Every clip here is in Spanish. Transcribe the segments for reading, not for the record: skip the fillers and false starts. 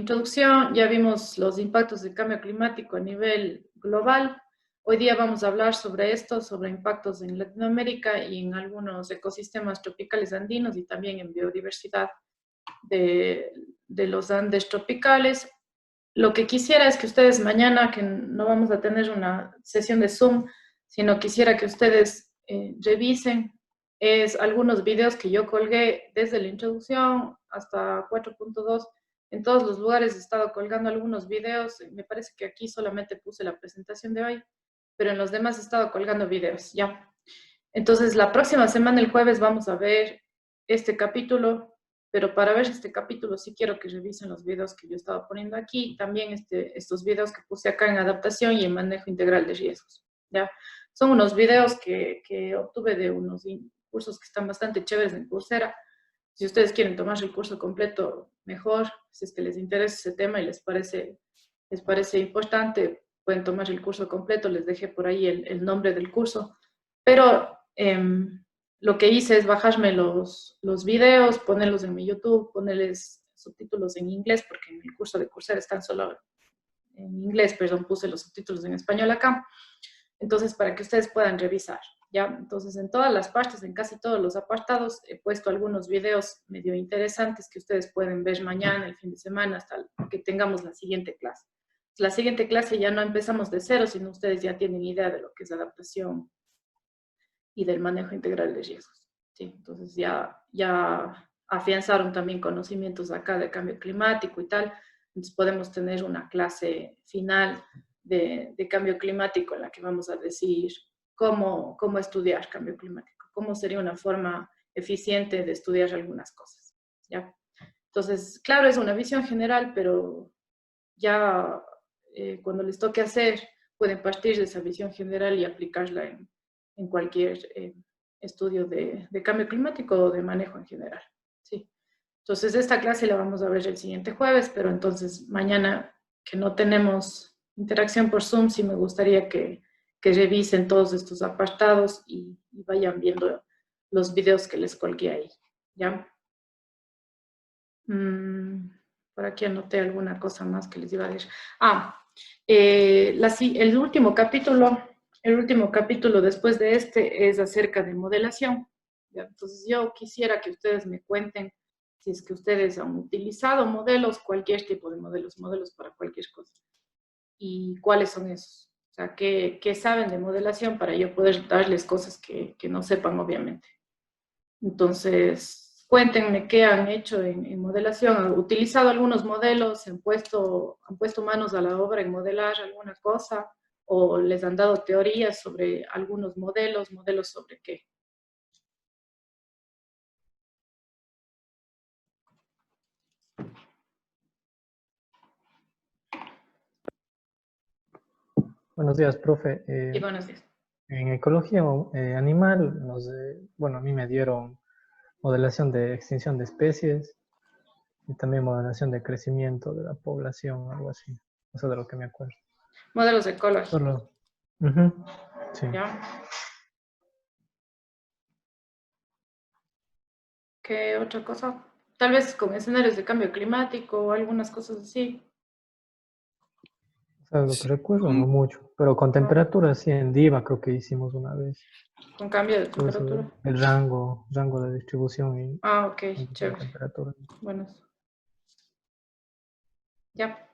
introducción ya vimos los impactos del cambio climático a nivel global. Hoy día vamos a hablar sobre esto, sobre impactos en Latinoamérica y en algunos ecosistemas tropicales andinos y también en biodiversidad de los Andes tropicales. Lo que quisiera es que ustedes mañana, que no vamos a tener una sesión de Zoom, sino quisiera que ustedes revisen es algunos videos que yo colgué desde la introducción hasta 4.2. En todos los lugares he estado colgando algunos videos. Me parece que aquí solamente puse la presentación de hoy, pero en los demás he estado colgando videos, ¿ya? Entonces, la próxima semana, el jueves, vamos a ver este capítulo, pero para ver este capítulo sí quiero que revisen los videos que yo estaba poniendo aquí, también estos videos que puse acá en adaptación y en manejo integral de riesgos, ¿ya? Son unos videos que obtuve de unos cursos que están bastante chéveres en Coursera. Si ustedes quieren tomar el curso completo, mejor. Si es que les interesa ese tema y les parece importante, pueden tomar el curso completo. Les dejé por ahí el nombre del curso. Pero lo que hice es bajarme los videos, ponerlos en mi YouTube, ponerles subtítulos en inglés, porque en el curso de Coursera están solo en inglés, perdón, puse los subtítulos en español acá. Entonces, para que ustedes puedan revisar, ¿ya? Entonces, en todas las partes, en casi todos los apartados, he puesto algunos videos medio interesantes que ustedes pueden ver mañana, el fin de semana, hasta que tengamos la siguiente clase. La siguiente clase ya no empezamos de cero, sino ustedes ya tienen idea de lo que es adaptación y del manejo integral de riesgos, ¿sí? Entonces, ya afianzaron también conocimientos acá de cambio climático y tal. Entonces, podemos tener una clase final de cambio climático en la que vamos a decir cómo estudiar cambio climático, cómo sería una forma eficiente de estudiar algunas cosas, ¿ya? Entonces, claro, es una visión general, pero ya cuando les toque hacer, pueden partir de esa visión general y aplicarla en cualquier estudio de cambio climático o de manejo en general, ¿sí? Entonces, esta clase la vamos a ver el siguiente jueves, pero entonces mañana, que no tenemos interacción por Zoom, sí me gustaría que revisen todos estos apartados y vayan viendo los videos que les colgué ahí, ¿ya? Por aquí anoté alguna cosa más que les iba a decir. El último capítulo después de este es acerca de modelación, ¿ya? Entonces, yo quisiera que ustedes me cuenten si es que ustedes han utilizado modelos, cualquier tipo de modelos para cualquier cosa. ¿Y cuáles son esos? O sea, ¿qué saben de modelación para yo poder darles cosas que no sepan, obviamente? Entonces, cuéntenme qué han hecho en modelación. ¿Han utilizado algunos modelos? ¿Han puesto manos a la obra en modelar alguna cosa? ¿O les han dado teorías sobre algunos modelos? ¿Modelos sobre qué? Buenos días, profe. Sí, buenos días. En ecología animal, bueno, a mí me dieron modelación de extinción de especies y también modelación de crecimiento de la población, algo así. Eso de lo que me acuerdo. Modelos ecológicos, Solo. Sí. ¿ya? ¿Qué otra cosa? Tal vez con escenarios de cambio climático o algunas cosas así. O sea, lo que recuerdo, no mucho. Pero con temperatura, sí, en DIVA creo que hicimos una vez. Con cambio de Todo eso, temperatura. el rango de distribución y Ok, de chévere. temperatura. Bueno, ya.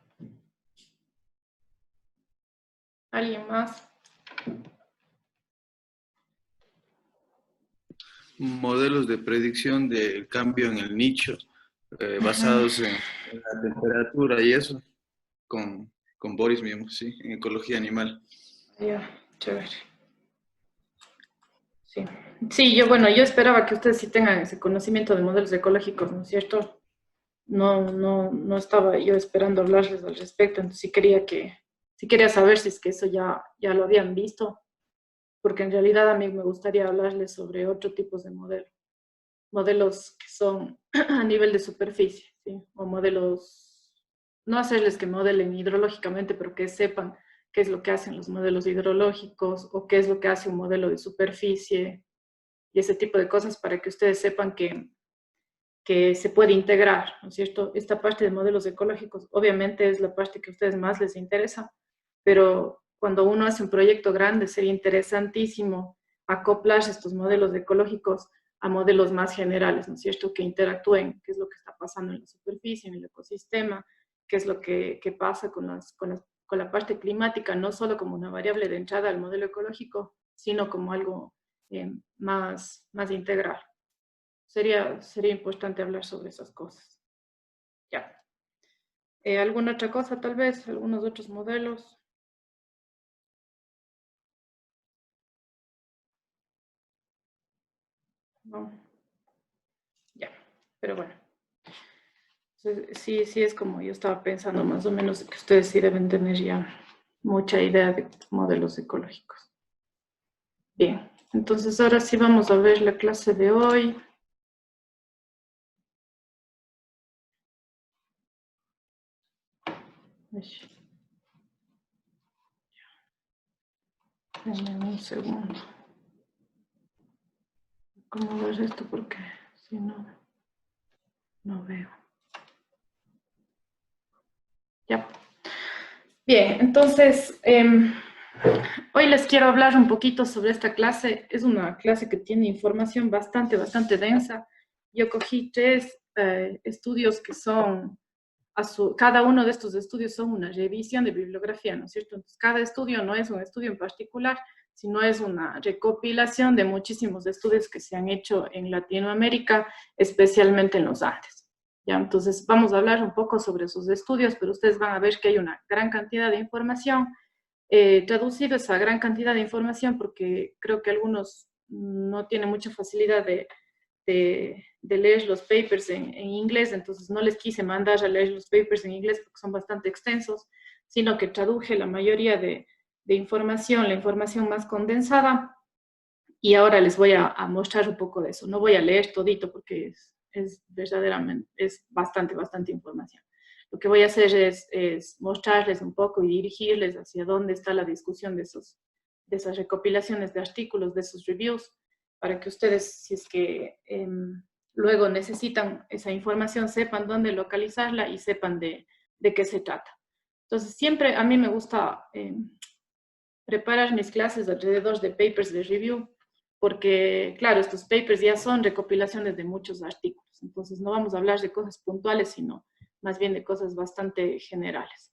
¿Alguien más? Modelos de predicción del cambio en el nicho basados en la temperatura y eso, con Boris mismo, sí, en ecología animal. Ya, chévere. Sí. Sí, yo esperaba que ustedes sí tengan ese conocimiento de modelos ecológicos, ¿no es cierto? No estaba yo esperando hablarles al respecto, entonces sí quería saber si es que eso ya lo habían visto, porque en realidad a mí me gustaría hablarles sobre otro tipo de modelos que son a nivel de superficie, ¿sí? O modelos, no hacerles que modelen hidrológicamente, pero que sepan qué es lo que hacen los modelos hidrológicos o qué es lo que hace un modelo de superficie y ese tipo de cosas para que ustedes sepan que que se puede integrar, ¿no es cierto? Esta parte de modelos ecológicos obviamente es la parte que a ustedes más les interesa, pero cuando uno hace un proyecto grande sería interesantísimo acoplar estos modelos ecológicos a modelos más generales, ¿no es cierto? Que interactúen, qué es lo que está pasando en la superficie, en el ecosistema, qué es lo que pasa con la parte climática, no solo como una variable de entrada al modelo ecológico, sino como algo más integral. Sería importante hablar sobre esas cosas. Ya. ¿Alguna otra cosa tal vez? ¿Algunos otros modelos? No. Ya, pero bueno. Sí es como yo estaba pensando más o menos que ustedes sí deben tener ya mucha idea de modelos ecológicos. Bien, entonces ahora sí vamos a ver la clase de hoy. Denme un segundo. ¿Cómo ver esto? Porque si no, no veo. Ya. Bien, entonces, hoy les quiero hablar un poquito sobre esta clase. Es una clase que tiene información bastante densa. Yo cogí 3 estudios que son, cada uno de estos estudios son una revisión de bibliografía, ¿no es cierto? Entonces, cada estudio no es un estudio en particular, sino es una recopilación de muchísimos estudios que se han hecho en Latinoamérica, especialmente en los Andes. ¿Ya? Entonces vamos a hablar un poco sobre sus estudios, pero ustedes van a ver que hay una gran cantidad de información. Traducido esa gran cantidad de información porque creo que algunos no tienen mucha facilidad de leer los papers en inglés, entonces no les quise mandar a leer los papers en inglés porque son bastante extensos, sino que traduje la mayoría de información, la información más condensada, y ahora les voy a mostrar un poco de eso. No voy a leer todito porque es verdaderamente, es bastante información. Lo que voy a hacer es mostrarles un poco y dirigirles hacia dónde está la discusión de esas recopilaciones de artículos, de esos reviews, para que ustedes, si es que luego necesitan esa información, sepan dónde localizarla y sepan de qué se trata. Entonces, siempre a mí me gusta preparar mis clases alrededor de papers de review, porque, claro, estos papers ya son recopilaciones de muchos artículos, entonces no vamos a hablar de cosas puntuales, sino más bien de cosas bastante generales.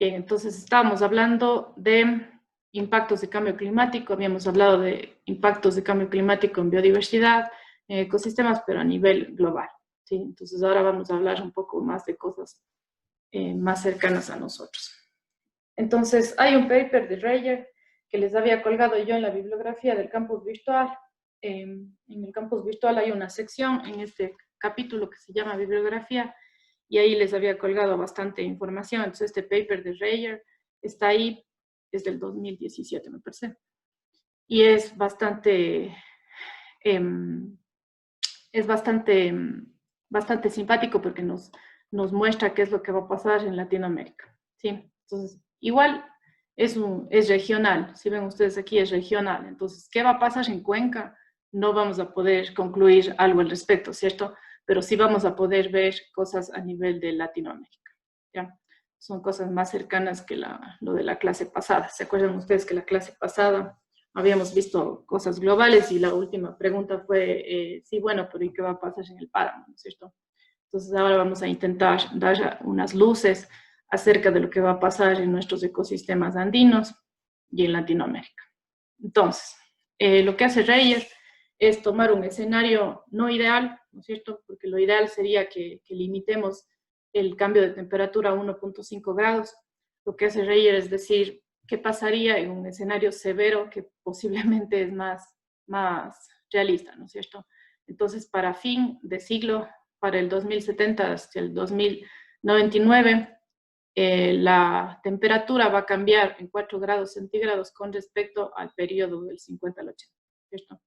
Bien, entonces estábamos hablando de impactos de cambio climático, habíamos hablado de impactos de cambio climático en biodiversidad, en ecosistemas, pero a nivel global, ¿sí? Entonces ahora vamos a hablar un poco más de cosas más cercanas a nosotros. Entonces, hay un paper de Reyer que les había colgado yo en la bibliografía del campus virtual. En el campus virtual hay una sección en este capítulo que se llama bibliografía, y ahí les había colgado bastante información. Entonces, este paper de Reyer está ahí desde el 2017, me parece. Y es bastante simpático porque nos muestra qué es lo que va a pasar en Latinoamérica, ¿sí? Entonces, igual es regional, si ven ustedes aquí es regional, entonces, ¿qué va a pasar en Cuenca? No vamos a poder concluir algo al respecto, ¿cierto? Pero sí vamos a poder ver cosas a nivel de Latinoamérica, ¿ya? Son cosas más cercanas que lo de la clase pasada. ¿Se acuerdan ustedes que la clase pasada habíamos visto cosas globales y la última pregunta fue, sí, bueno, pero ¿y qué va a pasar en el páramo? ¿No es cierto? Entonces ahora vamos a intentar dar unas luces acerca de lo que va a pasar en nuestros ecosistemas andinos y en Latinoamérica. Entonces, lo que hace Reyer es tomar un escenario no ideal, ¿no es cierto? Porque lo ideal sería que limitemos el cambio de temperatura a 1.5 grados. Lo que hace Reyer es decir, ¿qué pasaría en un escenario severo que posiblemente es más realista, ¿no es cierto? Entonces, para fin de siglo, para el 2070 hasta el 2099, la temperatura va a cambiar en 4 grados centígrados con respecto al periodo del 50 al 80, ¿cierto?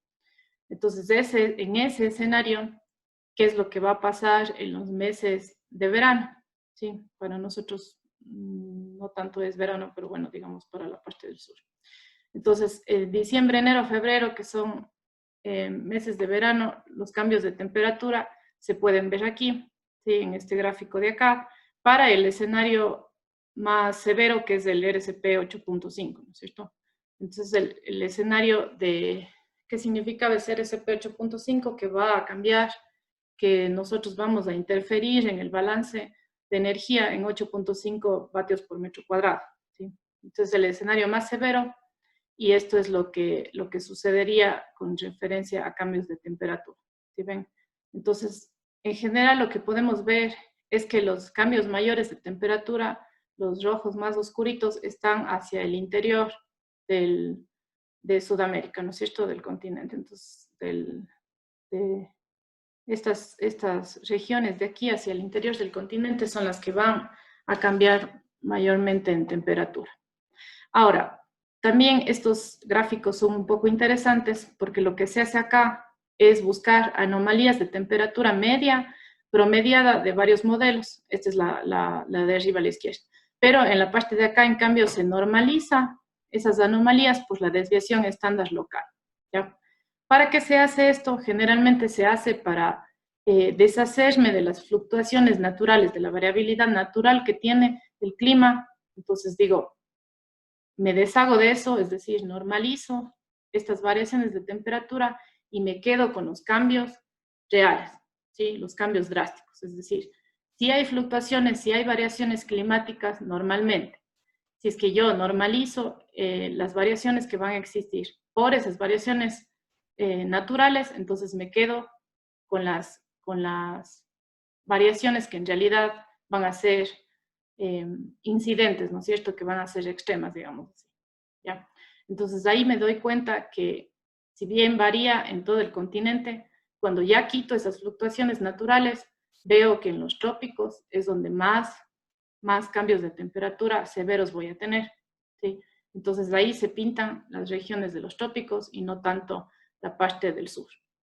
Entonces, en ese escenario, ¿qué es lo que va a pasar en los meses de verano? ¿Sí? Para nosotros no tanto es verano, pero bueno, digamos para la parte del sur. Entonces, diciembre, enero, febrero, que son meses de verano, los cambios de temperatura se pueden ver aquí, ¿sí? En este gráfico de acá, para el escenario más severo, que es el RCP 8.5, ¿no es cierto? Entonces, el escenario de, ¿qué significa ese RCP 8.5? Que va a cambiar, que nosotros vamos a interferir en el balance de energía en 8.5 vatios por metro cuadrado, ¿sí? Entonces, el escenario más severo, y esto es lo que sucedería con referencia a cambios de temperatura, ¿sí ven? Entonces, en general, lo que podemos ver es que los cambios mayores de temperatura, los rojos más oscuritos, están hacia el interior de Sudamérica, ¿no es cierto?, del continente. Entonces, de estas regiones de aquí hacia el interior del continente son las que van a cambiar mayormente en temperatura. Ahora, también estos gráficos son un poco interesantes porque lo que se hace acá es buscar anomalías de temperatura media promediada de varios modelos. Esta es la de arriba a la izquierda. Pero en la parte de acá, en cambio, se normaliza esas anomalías por la desviación estándar local, ¿ya? ¿Para qué se hace esto? Generalmente se hace para deshacerme de las fluctuaciones naturales, de la variabilidad natural que tiene el clima. Entonces digo, me deshago de eso, es decir, normalizo estas variaciones de temperatura y me quedo con los cambios reales, ¿sí? Los cambios drásticos, es decir, si hay fluctuaciones, si hay variaciones climáticas normalmente, si es que yo normalizo las variaciones que van a existir por esas variaciones naturales, entonces me quedo con las variaciones que en realidad van a ser incidentes, ¿no es cierto?, que van a ser extremas, digamos así, ¿ya? Entonces ahí me doy cuenta que si bien varía en todo el continente, cuando ya quito esas fluctuaciones naturales, veo que en los trópicos es donde más cambios de temperatura severos voy a tener, ¿sí? Entonces ahí se pintan las regiones de los trópicos y no tanto la parte del sur,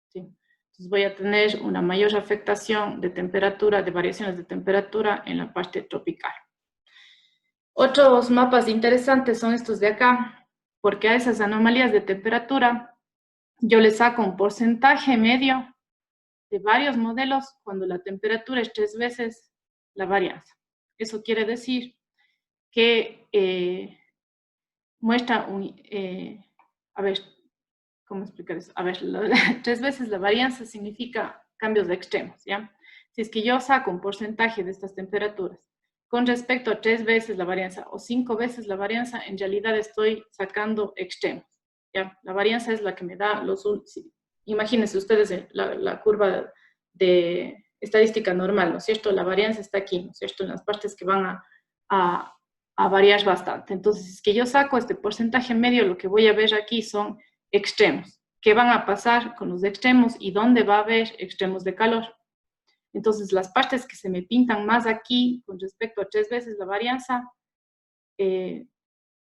¿sí? Entonces voy a tener una mayor afectación de temperatura, de variaciones de temperatura en la parte tropical. Otros mapas interesantes son estos de acá, porque a esas anomalías de temperatura yo le saco un porcentaje medio de varios modelos cuando la temperatura es 3 veces la varianza. Eso quiere decir que muestra a ver, ¿cómo explicar eso? A ver, 3 veces la varianza significa cambios de extremos, ¿ya? Si es que yo saco un porcentaje de estas temperaturas con respecto a 3 veces la varianza o 5 veces la varianza, en realidad estoy sacando extremos, ¿ya? La varianza es la que me da los... Imagínense ustedes la curva de estadística normal, ¿no es cierto? La varianza está aquí, ¿no es cierto? En las partes que van a variar bastante. Entonces, si es que yo saco este porcentaje medio, lo que voy a ver aquí son extremos. ¿Qué van a pasar con los extremos y dónde va a haber extremos de calor? Entonces, las partes que se me pintan más aquí con respecto a 3 veces la varianza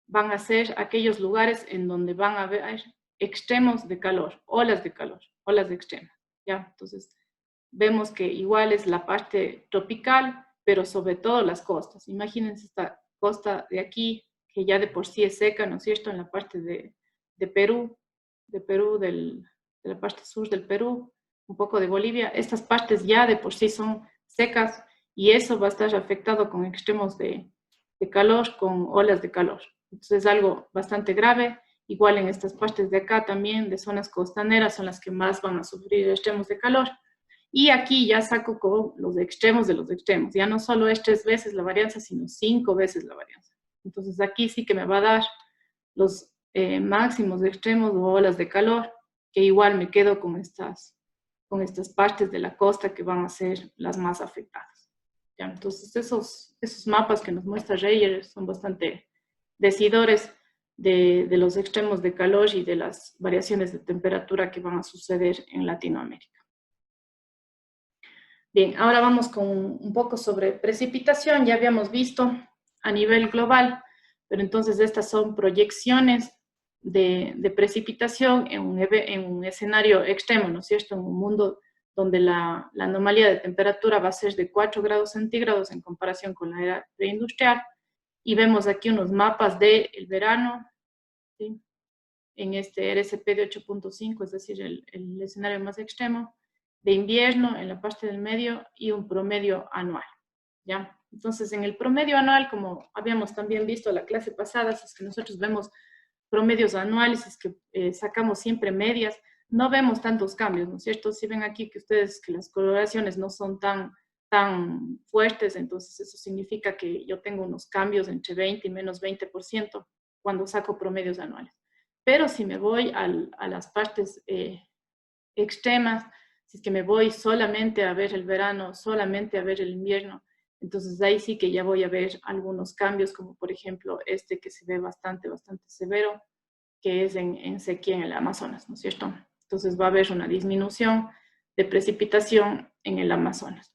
van a ser aquellos lugares en donde van a haber extremos de calor, olas de extremo, ¿ya? Entonces, vemos que igual es la parte tropical, pero sobre todo las costas. Imagínense esta costa de aquí, que ya de por sí es seca, ¿no es cierto?, en la parte de Perú, de la parte sur del Perú, un poco de Bolivia. Estas partes ya de por sí son secas y eso va a estar afectado con extremos de calor, con olas de calor. Entonces es algo bastante grave. Igual en estas partes de acá también, de zonas costaneras, son las que más van a sufrir extremos de calor. Y aquí ya saco con los extremos de los extremos. Ya no solo es 3 veces la varianza, sino 5 veces la varianza. Entonces aquí sí que me va a dar los máximos de extremos o olas de calor, que igual me quedo con estas partes de la costa que van a ser las más afectadas. ¿Ya? Entonces esos mapas que nos muestra Reyer son bastante decidores de los extremos de calor y de las variaciones de temperatura que van a suceder en Latinoamérica. Bien, ahora vamos con un poco sobre precipitación. Ya habíamos visto a nivel global, pero entonces estas son proyecciones de precipitación en un escenario extremo, ¿no es cierto? En un mundo donde la anomalía de temperatura va a ser de 4 grados centígrados en comparación con la era preindustrial. Y vemos aquí unos mapas del verano, ¿sí? en este RSP de 8.5, es decir, el escenario más extremo, de invierno en la parte del medio y un promedio anual, ¿ya? Entonces, en el promedio anual, como habíamos también visto la clase pasada, si es que nosotros vemos promedios anuales, si es que sacamos siempre medias, no vemos tantos cambios, ¿no es cierto? Si ven aquí que ustedes, que las coloraciones no son tan fuertes, entonces eso significa que yo tengo unos cambios entre 20 y menos 20% cuando saco promedios anuales. Pero si me voy a las partes extremas, si es que me voy solamente a ver el verano, solamente a ver el invierno, entonces ahí sí que ya voy a ver algunos cambios, como por ejemplo este que se ve bastante severo, que es en sequía en el Amazonas, ¿no es cierto? Entonces va a haber una disminución de precipitación en el Amazonas.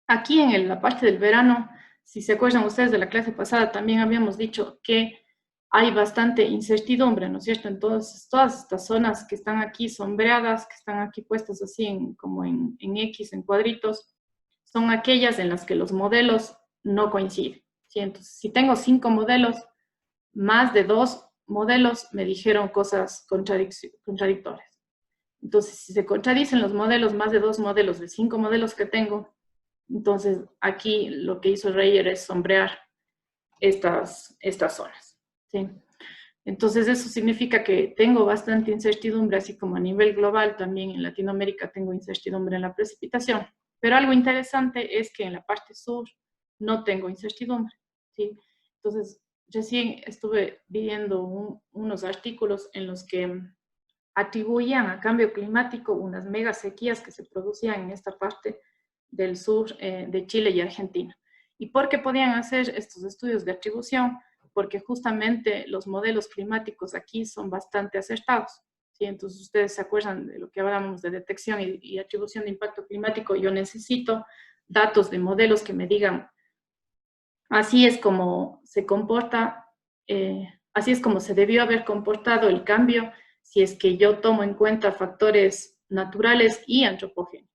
Aquí en la parte del verano, si se acuerdan ustedes de la clase pasada, también habíamos dicho que hay bastante incertidumbre, ¿no es cierto? Entonces, todas estas zonas que están aquí sombreadas, que están aquí puestas así como en X, en cuadritos, son aquellas en las que los modelos no coinciden, ¿sí? Entonces, si tengo 5 modelos, más de 2 modelos me dijeron cosas contradictorias. Entonces, si se contradicen los modelos, más de 2 modelos de 5 modelos que tengo, entonces aquí lo que hizo Reyer es sombrear estas zonas, ¿sí? Entonces eso significa que tengo bastante incertidumbre, así como a nivel global, también en Latinoamérica tengo incertidumbre en la precipitación. Pero algo interesante es que en la parte sur no tengo incertidumbre, ¿sí? Entonces, recién estuve viendo unos artículos en los que atribuían a cambio climático unas mega sequías que se producían en esta parte del sur de Chile y Argentina. ¿Y por qué podían hacer estos estudios de atribución? Porque justamente los modelos climáticos aquí son bastante acertados, ¿sí? Entonces ustedes se acuerdan de lo que hablábamos de detección y atribución de impacto climático. Yo necesito datos de modelos que me digan, así es como se comporta, así es como se debió haber comportado el cambio si es que yo tomo en cuenta factores naturales y antropogénicos,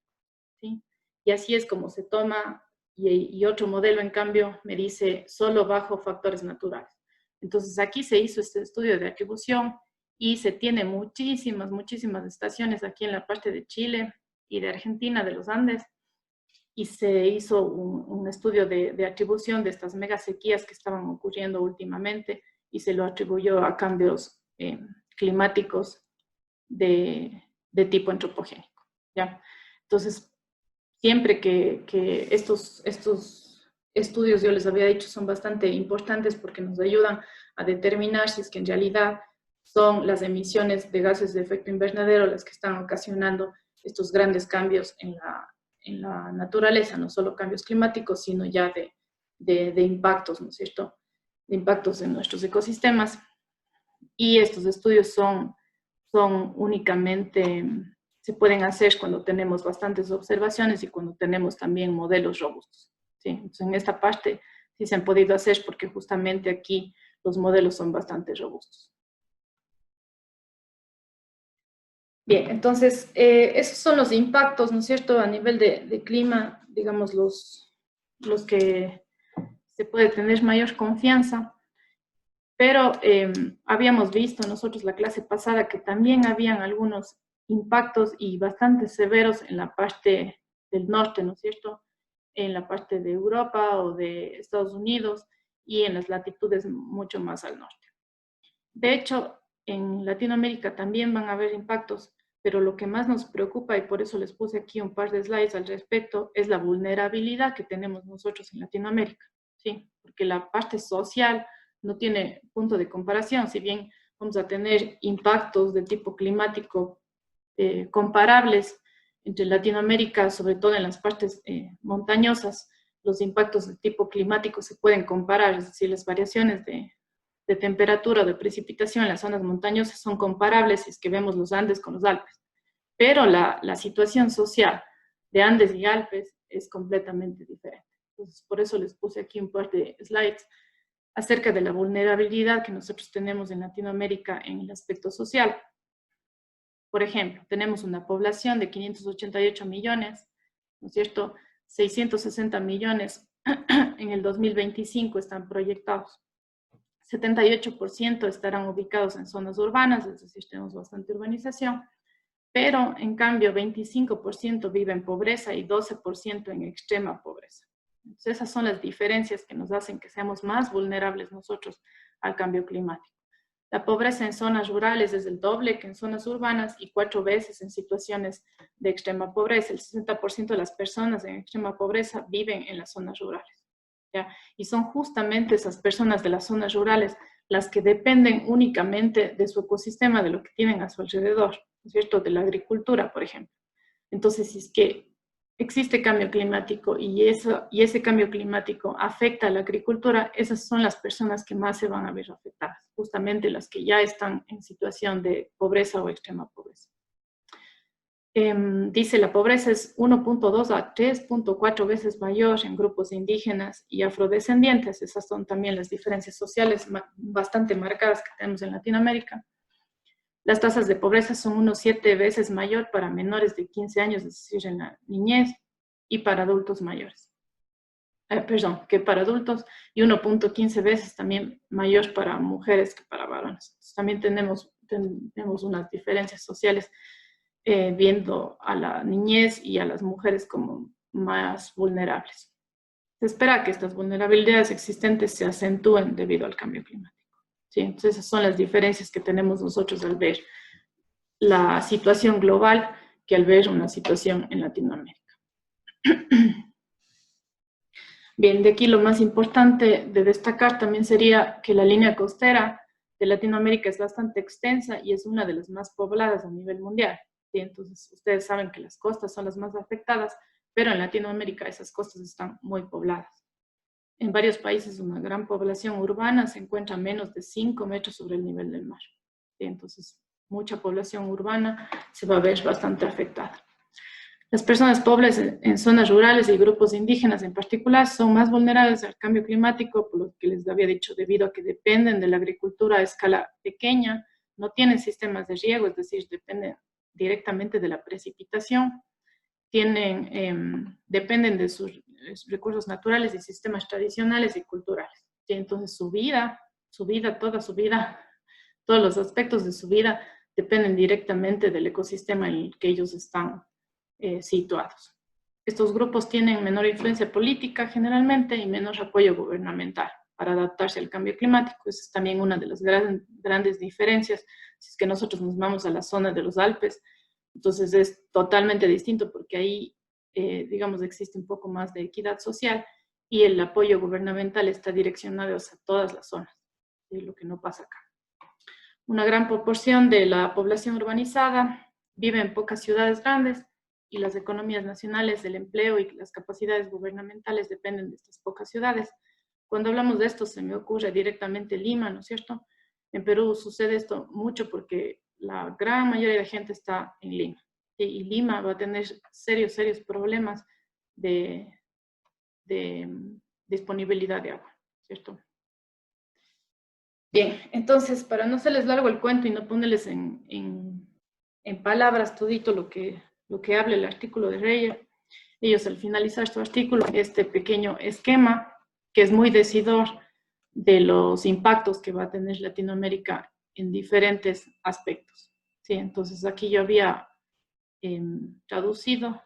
¿sí? Y así es como se toma, y otro modelo, en cambio, me dice solo bajo factores naturales. Entonces, aquí se hizo este estudio de atribución y se tiene muchísimas estaciones aquí en la parte de Chile y de Argentina, de los Andes, y se hizo un estudio de atribución de estas mega sequías que estaban ocurriendo últimamente y se lo atribuyó a cambios climáticos de tipo antropogénico, ¿ya? Entonces, siempre que estos estudios, yo les había dicho, son bastante importantes porque nos ayudan a determinar si es que en realidad son las emisiones de gases de efecto invernadero las que están ocasionando estos grandes cambios en la naturaleza, no solo cambios climáticos, sino ya de impactos, ¿no es cierto? De impactos en nuestros ecosistemas. Y estos estudios son únicamente, se pueden hacer cuando tenemos bastantes observaciones y cuando tenemos también modelos robustos, ¿sí? Entonces, en esta parte sí se han podido hacer porque justamente aquí los modelos son bastante robustos. Bien, entonces, esos son los impactos, ¿no es cierto?, a nivel de clima, digamos, los que se puede tener mayor confianza. Pero habíamos visto nosotros la clase pasada que también habían algunos impactos y bastante severos en la parte del norte, ¿no es cierto?, en la parte de Europa o de Estados Unidos y en las latitudes mucho más al norte. De hecho, en Latinoamérica también van a haber impactos, pero lo que más nos preocupa, y por eso les puse aquí un par de slides al respecto, es la vulnerabilidad que tenemos nosotros en Latinoamérica, ¿sí? Porque la parte social no tiene punto de comparación, si bien vamos a tener impactos de tipo climático comparables entre Latinoamérica, sobre todo en las partes montañosas, los impactos de tipo climático se pueden comparar, es decir, las variaciones de temperatura o de precipitación en las zonas montañosas son comparables si es que vemos los Andes con los Alpes. Pero la situación social de Andes y Alpes es completamente diferente. Entonces, por eso les puse aquí un par de slides acerca de la vulnerabilidad que nosotros tenemos en Latinoamérica en el aspecto social. Por ejemplo, tenemos una población de 588 millones, ¿no es cierto? 660 millones en el 2025 están proyectados. 78% estarán ubicados en zonas urbanas, es decir, tenemos bastante urbanización, pero en cambio 25% vive en pobreza y 12% en extrema pobreza. Entonces, esas son las diferencias que nos hacen que seamos más vulnerables nosotros al cambio climático. La pobreza en zonas rurales es el doble que en zonas urbanas y 4 veces en situaciones de extrema pobreza. El 60% de las personas en extrema pobreza viven en las zonas rurales, ¿ya? Y son justamente esas personas de las zonas rurales las que dependen únicamente de su ecosistema, de lo que tienen a su alrededor, ¿no es cierto? De la agricultura, por ejemplo. Entonces, si es que existe cambio climático y ese cambio climático afecta a la agricultura, esas son las personas que más se van a ver afectadas, justamente las que ya están en situación de pobreza o extrema pobreza. Dice, la pobreza es 1.2 a 3.4 veces mayor en grupos indígenas y afrodescendientes. Esas son también las diferencias sociales bastante marcadas que tenemos en Latinoamérica. Las tasas de pobreza son unos 7 veces mayor para menores de 15 años, es decir, en la niñez, y para adultos mayores. Que para adultos, y 1.15 veces también mayor para mujeres que para varones. Entonces, también tenemos unas diferencias sociales viendo a la niñez y a las mujeres como más vulnerables. Se espera que estas vulnerabilidades existentes se acentúen debido al cambio climático. ¿Sí? Entonces, esas son las diferencias que tenemos nosotros al ver la situación global que al ver una situación en Latinoamérica. Bien, de aquí lo más importante de destacar también sería que la línea costera de Latinoamérica es bastante extensa y es una de las más pobladas a nivel mundial. ¿Sí? Entonces, ustedes saben que las costas son las más afectadas, pero en Latinoamérica esas costas están muy pobladas. En varios países una gran población urbana se encuentra a menos de 5 metros sobre el nivel del mar. ¿Sí? Entonces, mucha población urbana se va a ver bastante afectada. Las personas pobres en zonas rurales y grupos indígenas en particular son más vulnerables al cambio climático, por lo que les había dicho, debido a que dependen de la agricultura a escala pequeña, no tienen sistemas de riego, es decir, dependen directamente de la precipitación, dependen de sus recursos naturales y sistemas tradicionales y culturales. ¿Sí? Entonces toda su vida, todos los aspectos de su vida dependen directamente del ecosistema en el que ellos están situados. Estos grupos tienen menor influencia política generalmente y menor apoyo gubernamental para adaptarse al cambio climático. Esa es también una de las grandes diferencias. Si es que nosotros nos vamos a la zona de los Alpes, entonces es totalmente distinto porque ahí, digamos, existe un poco más de equidad social y el apoyo gubernamental está direccionado hacia todas las zonas, es lo que no pasa acá. Una gran proporción de la población urbanizada vive en pocas ciudades grandes y las economías nacionales del empleo y las capacidades gubernamentales dependen de estas pocas ciudades. Cuando hablamos de esto se me ocurre directamente Lima, ¿no es cierto? En Perú sucede esto mucho porque la gran mayoría de gente está en Lima. Y Lima va a tener serios problemas de disponibilidad de agua, ¿cierto? Bien, entonces, para no hacerles largo el cuento y no ponerles en palabras todito lo que habla el artículo de Reyer, ellos al finalizar su artículo, este pequeño esquema, que es muy decidor de los impactos que va a tener Latinoamérica en diferentes aspectos. ¿Sí? Entonces, aquí yo había traducido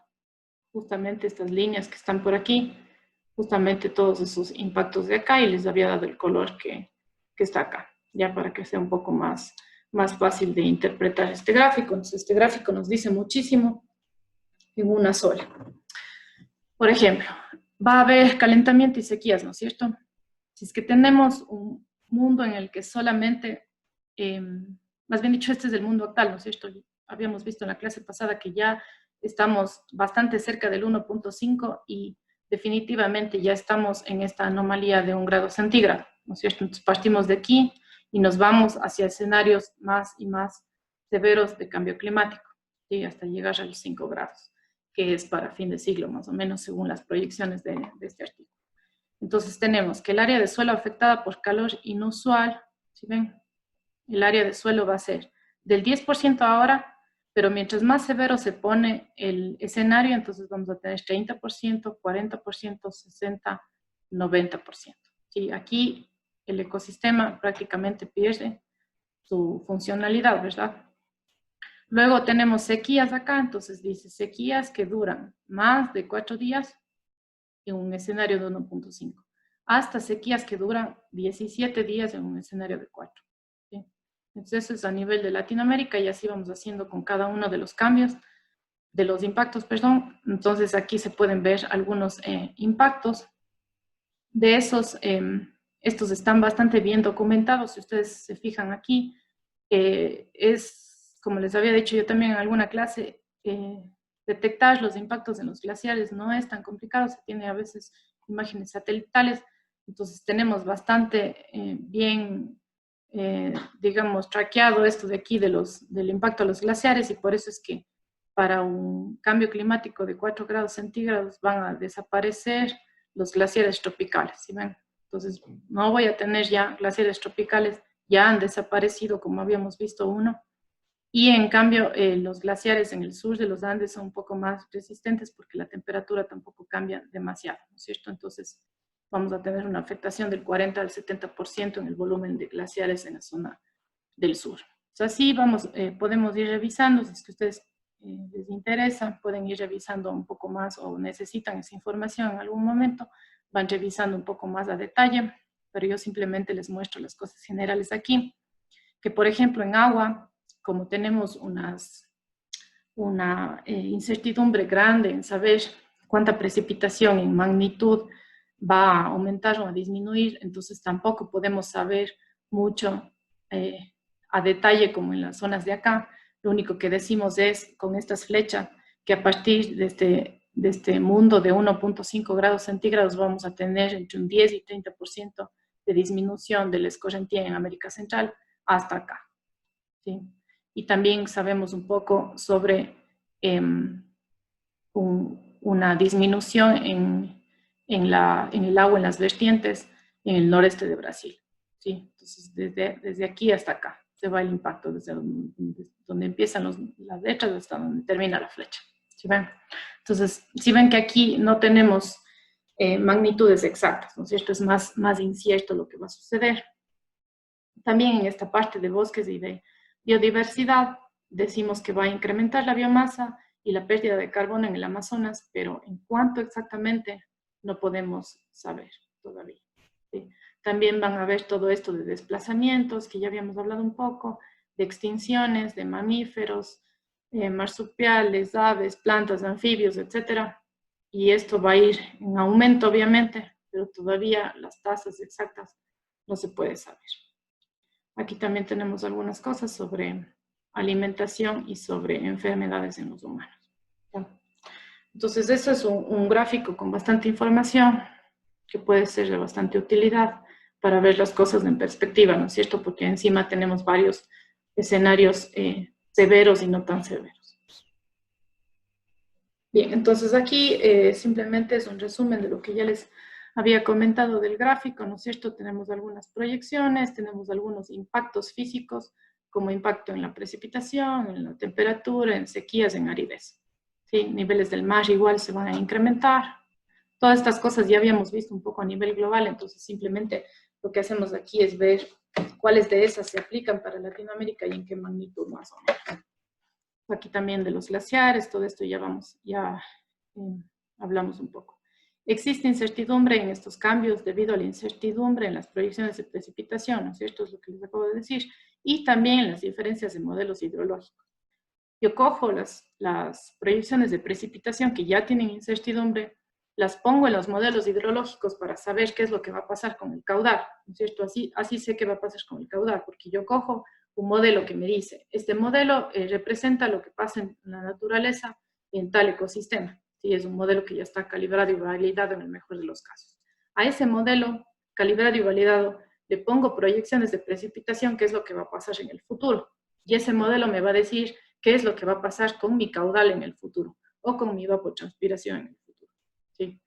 justamente estas líneas que están por aquí, justamente todos esos impactos de acá, y les había dado el color que está acá, ya para que sea un poco más fácil de interpretar este gráfico. Entonces, este gráfico nos dice muchísimo en una sola. Por ejemplo, va a haber calentamiento y sequías, ¿no es cierto? Si es que tenemos un mundo en el que solamente, más bien dicho, este es el mundo actual, ¿no es cierto? Habíamos visto en la clase pasada que ya estamos bastante cerca del 1.5 y definitivamente ya estamos en esta anomalía de 1 grado centígrado, ¿no es cierto? Entonces partimos de aquí y nos vamos hacia escenarios más y más severos de cambio climático, ¿sí? Hasta llegar a los 5 grados, que es para fin de siglo más o menos según las proyecciones de este artículo. Entonces tenemos que el área de suelo afectada por calor inusual, ¿sí ven? El área de suelo va a ser del 10% ahora, pero mientras más severo se pone el escenario, entonces vamos a tener 30%, 40%, 60%, 90%. ¿Sí? Aquí el ecosistema prácticamente pierde su funcionalidad, ¿verdad? Luego tenemos sequías acá, entonces dice sequías que duran más de 4 días en un escenario de 1.5, hasta sequías que duran 17 días en un escenario de 4. ¿Sí? Entonces eso es a nivel de Latinoamérica y así vamos haciendo con cada uno de los cambios, de los impactos, perdón. Entonces aquí se pueden ver algunos impactos. De esos, estos están bastante bien documentados, si ustedes se fijan aquí, es, como les había dicho yo también en alguna clase, detectar los impactos en los glaciares no es tan complicado, se tiene a veces imágenes satelitales, entonces tenemos bastante bien, digamos, traqueado esto de aquí del impacto a los glaciares, y por eso es que para un cambio climático de 4 grados centígrados van a desaparecer los glaciares tropicales, ¿sí ven? Entonces no voy a tener ya glaciares tropicales, ya han desaparecido como habíamos visto uno, y en cambio los glaciares en el sur de los Andes son un poco más resistentes porque la temperatura tampoco cambia demasiado, ¿no es cierto? Entonces vamos a tener una afectación del 40 al 70% en el volumen de glaciares en la zona del sur. O sea, así vamos, podemos ir revisando, si es que a ustedes les interesa, pueden ir revisando un poco más o necesitan esa información en algún momento, van revisando un poco más a detalle, pero yo simplemente les muestro las cosas generales aquí, que por ejemplo en agua, como tenemos una incertidumbre grande en saber cuánta precipitación en magnitud va a aumentar o a disminuir, entonces tampoco podemos saber mucho a detalle como en las zonas de acá. Lo único que decimos es con estas flechas que a partir de este mundo de 1.5 grados centígrados vamos a tener entre un 10 y 30% de disminución del escorrentía en América Central hasta acá, ¿sí? Y también sabemos un poco sobre una disminución en el agua en las vertientes en el noreste de Brasil, ¿sí? Entonces desde aquí hasta acá se va el impacto, desde donde empiezan las letras hasta donde termina la flecha, ¿sí ven? Entonces, si ven que aquí no tenemos magnitudes exactas, ¿no es cierto? Es más incierto lo que va a suceder. También en esta parte de bosques y de biodiversidad decimos que va a incrementar la biomasa y la pérdida de carbono en el Amazonas, pero en cuánto exactamente no podemos saber todavía, ¿sí? También van a ver todo esto de desplazamientos, que ya habíamos hablado un poco, de extinciones, de mamíferos, marsupiales, aves, plantas, anfibios, etc. Y esto va a ir en aumento, obviamente, pero todavía las tasas exactas no se puede saber. Aquí también tenemos algunas cosas sobre alimentación y sobre enfermedades en los humanos. Entonces, eso es un gráfico con bastante información que puede ser de bastante utilidad para ver las cosas en perspectiva, ¿no es cierto? Porque encima tenemos varios escenarios severos y no tan severos. Bien, entonces aquí simplemente es un resumen de lo que ya les había comentado del gráfico, ¿no es cierto? Tenemos algunas proyecciones, tenemos algunos impactos físicos, como impacto en la precipitación, en la temperatura, en sequías, en aridez. ¿Sí? Niveles del mar igual se van a incrementar. Todas estas cosas ya habíamos visto un poco a nivel global, entonces simplemente lo que hacemos aquí es ver cuáles de esas se aplican para Latinoamérica y en qué magnitud más o menos. Aquí también de los glaciares, todo esto ya hablamos un poco. Existe incertidumbre en estos cambios debido a la incertidumbre en las proyecciones de precipitación, ¿no es cierto? Es lo que les acabo de decir. Y también en las diferencias de modelos hidrológicos. Yo cojo las proyecciones de precipitación que ya tienen incertidumbre, las pongo en los modelos hidrológicos para saber qué es lo que va a pasar con el caudal, ¿no es cierto? Así sé qué va a pasar con el caudal, porque yo cojo un modelo que me dice, este modelo representa lo que pasa en la naturaleza en tal ecosistema. ¿Sí? Es un modelo que ya está calibrado y validado en el mejor de los casos. A ese modelo calibrado y validado le pongo proyecciones de precipitación, qué es lo que va a pasar en el futuro. Y ese modelo me va a decir qué es lo que va a pasar con mi caudal en el futuro o con mi evapotranspiración en el futuro. ¿Sí?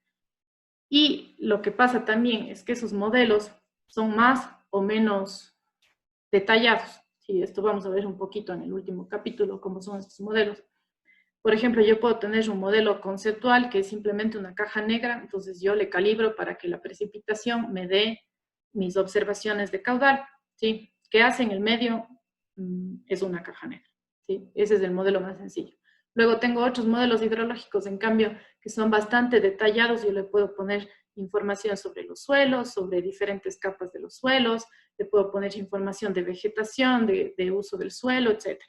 Y lo que pasa también es que esos modelos son más o menos detallados. Sí, esto vamos a ver un poquito en el último capítulo, cómo son estos modelos. Por ejemplo, yo puedo tener un modelo conceptual que es simplemente una caja negra, entonces yo le calibro para que la precipitación me dé mis observaciones de caudal, ¿sí? ¿Qué hace en el medio? Es una caja negra, ¿sí? Ese es el modelo más sencillo. Luego tengo otros modelos hidrológicos, en cambio, que son bastante detallados. Yo le puedo poner información sobre los suelos, sobre diferentes capas de los suelos, le puedo poner información de vegetación, de uso del suelo, etc.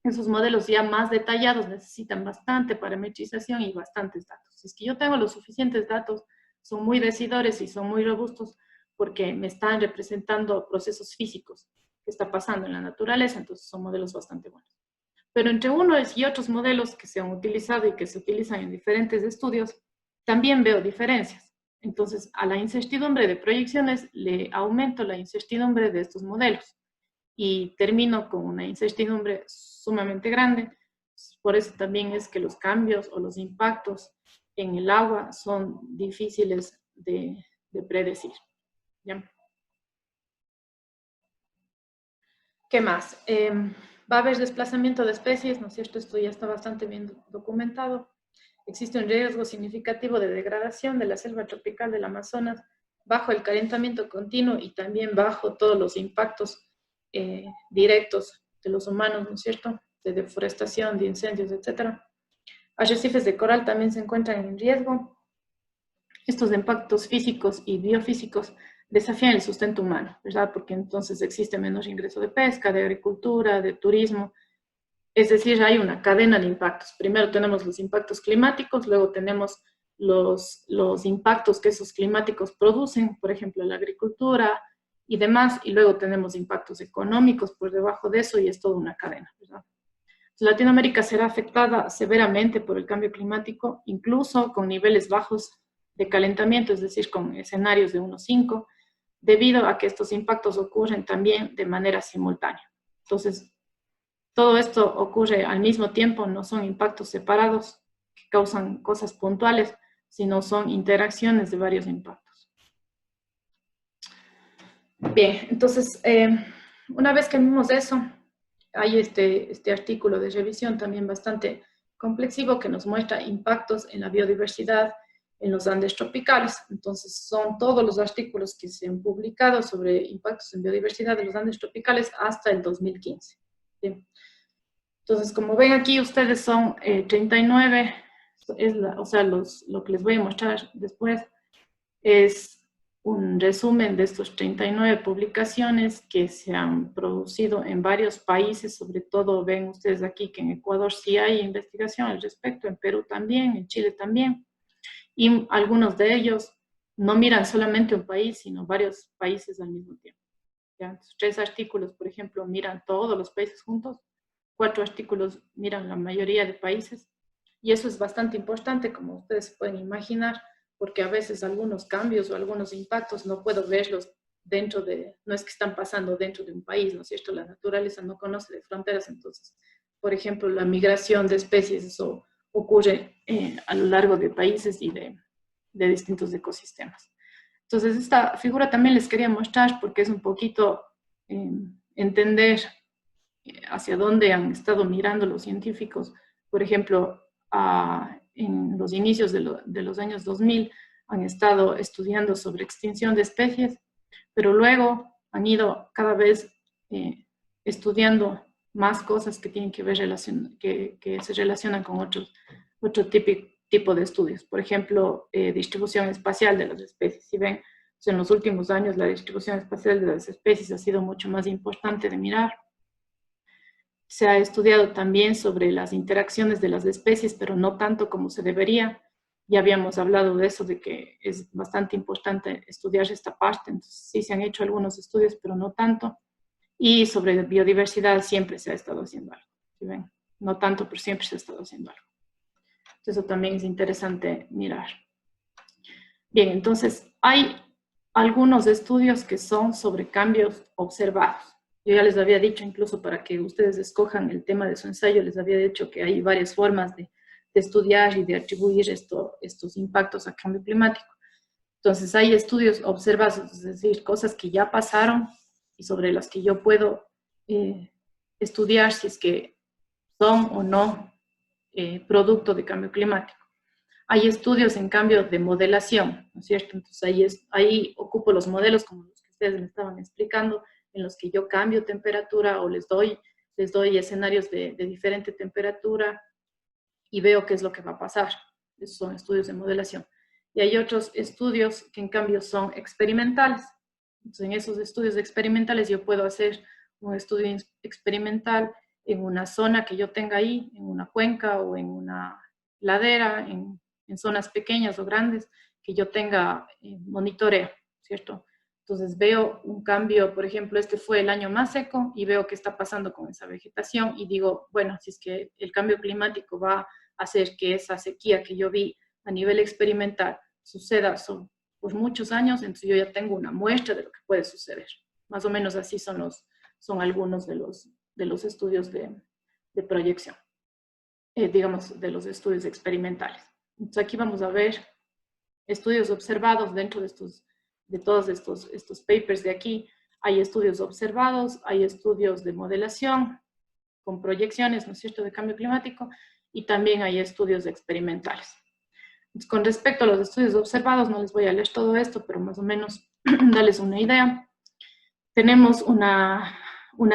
Esos modelos ya más detallados necesitan bastante parametrización y bastantes datos. Si es que yo tengo los suficientes datos, son muy decidores y son muy robustos porque me están representando procesos físicos que está pasando en la naturaleza, entonces son modelos bastante buenos. Pero entre unos y otros modelos que se han utilizado y que se utilizan en diferentes estudios, también veo diferencias. Entonces, a la incertidumbre de proyecciones le aumento la incertidumbre de estos modelos y termino con una incertidumbre sumamente grande. Por eso también es que los cambios o los impactos en el agua son difíciles de predecir. ¿Ya? ¿Qué más? Va a haber desplazamiento de especies, ¿no es cierto? Esto ya está bastante bien documentado. Existe un riesgo significativo de degradación de la selva tropical del Amazonas bajo el calentamiento continuo y también bajo todos los impactos directos de los humanos, ¿no es cierto? De deforestación, de incendios, etc. Arrecifes de coral también se encuentran en riesgo. Estos impactos físicos y biofísicos desafían el sustento humano, ¿verdad? Porque entonces existe menos ingreso de pesca, de agricultura, de turismo. Es decir, hay una cadena de impactos. Primero tenemos los impactos climáticos, luego tenemos los impactos que esos climáticos producen, por ejemplo, la agricultura y demás, y luego tenemos impactos económicos por debajo de eso y es toda una cadena, ¿verdad? Latinoamérica será afectada severamente por el cambio climático, incluso con niveles bajos de calentamiento, es decir, con escenarios de 1,5, debido a que estos impactos ocurren también de manera simultánea. Entonces, todo esto ocurre al mismo tiempo, no son impactos separados que causan cosas puntuales, sino son interacciones de varios impactos. Bien, entonces, una vez que vimos eso, hay este artículo de revisión también bastante complexivo que nos muestra impactos en la biodiversidad en los Andes tropicales. Entonces, son todos los artículos que se han publicado sobre impactos en biodiversidad de los Andes tropicales hasta el 2015. Bien. Entonces, como ven aquí, ustedes son 39, o sea, lo que les voy a mostrar después es un resumen de estos 39 publicaciones que se han producido en varios países, sobre todo ven ustedes aquí que en Ecuador sí hay investigación al respecto, en Perú también, en Chile también, y algunos de ellos no miran solamente un país, sino varios países al mismo tiempo. ¿Ya? Entonces, 3 artículos, por ejemplo, miran todos los países juntos, 4 artículos miran la mayoría de países, y eso es bastante importante, como ustedes pueden imaginar, porque a veces algunos cambios o algunos impactos no puedo verlos dentro de, no es que están pasando dentro de un país, ¿no es cierto? La naturaleza no conoce de fronteras, entonces, por ejemplo, la migración de especies, eso ocurre a lo largo de países y de distintos ecosistemas. Entonces, esta figura también les quería mostrar porque es un poquito entender hacia dónde han estado mirando los científicos. Por ejemplo, en los inicios de los años 2000 han estado estudiando sobre extinción de especies, pero luego han ido cada vez estudiando más cosas que tienen que ver que se relacionan con otro tipo de estudios. Por ejemplo, distribución espacial de las especies. Si ven, pues en los últimos años la distribución espacial de las especies ha sido mucho más importante de mirar. Se ha estudiado también sobre las interacciones de las especies, pero no tanto como se debería. Ya habíamos hablado de eso, de que es bastante importante estudiar esta parte. Entonces, sí se han hecho algunos estudios, pero no tanto. Y sobre biodiversidad siempre se ha estado haciendo algo. ¿Sí ven? No tanto, pero siempre se ha estado haciendo algo. Eso también es interesante mirar. Bien, entonces, hay algunos estudios que son sobre cambios observados. Yo ya les había dicho, incluso para que ustedes escojan el tema de su ensayo, les había dicho que hay varias formas de estudiar y de atribuir estos impactos al cambio climático. Entonces, hay estudios observados, es decir, cosas que ya pasaron y sobre las que yo puedo estudiar si es que son o no producto de cambio climático. Hay estudios, en cambio, de modelación, ¿no es cierto? Entonces, ahí ocupo los modelos como los que ustedes me estaban explicando, en los que yo cambio temperatura o les doy escenarios de diferente temperatura y veo qué es lo que va a pasar. Esos son estudios de modelación. Y hay otros estudios que en cambio son experimentales. Entonces, en esos estudios experimentales yo puedo hacer un estudio experimental en una zona que yo tenga ahí, en una cuenca o en una ladera, en zonas pequeñas o grandes, que yo tenga monitoreo, ¿cierto? Entonces veo un cambio, por ejemplo, este fue el año más seco y veo qué está pasando con esa vegetación y digo, bueno, si es que el cambio climático va a hacer que esa sequía que yo vi a nivel experimental suceda por muchos años, entonces yo ya tengo una muestra de lo que puede suceder. Más o menos así son algunos de los estudios de proyección, digamos, de los estudios experimentales. Entonces aquí vamos a ver estudios observados dentro de todos estos papers de aquí. Hay estudios observados, hay estudios de modelación con proyecciones, ¿no es cierto?, de cambio climático, y también hay estudios experimentales. Entonces, con respecto a los estudios observados, no les voy a leer todo esto, pero más o menos darles una idea. Tenemos una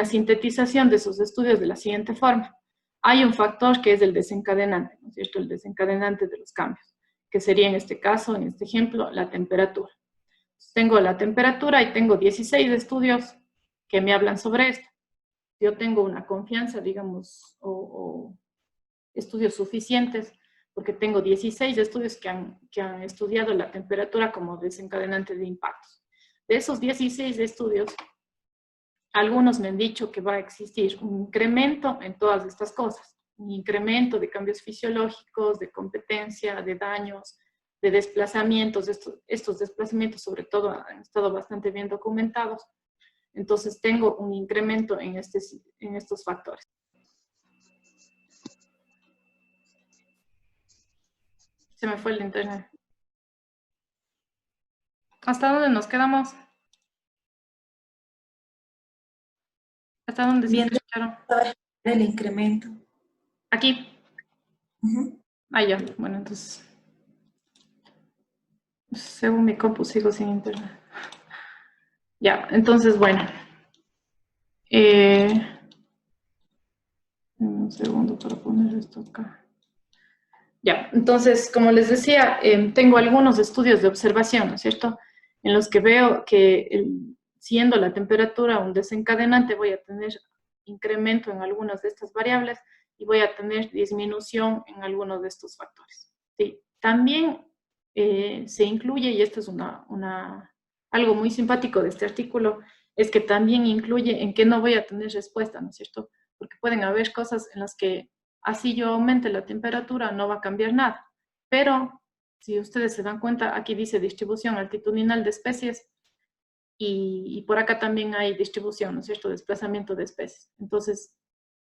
sintetización de esos estudios de la siguiente forma. Hay un factor que es el desencadenante, ¿no es cierto?, el desencadenante de los cambios, que sería en este caso, en este ejemplo, la temperatura. Entonces, tengo la temperatura y tengo 16 estudios que me hablan sobre esto. Yo tengo una confianza, digamos, o estudios suficientes, porque tengo 16 estudios que han estudiado la temperatura como desencadenante de impactos. De esos 16 estudios, algunos me han dicho que va a existir un incremento en todas estas cosas, un incremento de cambios fisiológicos, de competencia, de daños, de desplazamientos. Estos desplazamientos sobre todo han estado bastante bien documentados. Entonces tengo un incremento en estos factores. Se me fue el internet. ¿Hasta dónde nos quedamos? ¿Hasta dónde se escucharon? El incremento. Aquí. Ya. Bueno, entonces. Según mi compu sigo sin internet. Ya, entonces, bueno. Un segundo para poner esto acá. Ya, entonces, como les decía, tengo algunos estudios de observación, ¿no es cierto?, en los que veo que siendo la temperatura un desencadenante, voy a tener incremento en algunas de estas variables y voy a tener disminución en algunos de estos factores. ¿Sí? También se incluye, y esto es algo muy simpático de este artículo, es que también incluye en que no voy a tener respuesta, ¿no es cierto?, porque pueden haber cosas en las que así yo aumente la temperatura, no va a cambiar nada. Pero, si ustedes se dan cuenta, aquí dice distribución altitudinal de especies y por acá también hay distribución, ¿no es cierto?, desplazamiento de especies. Entonces,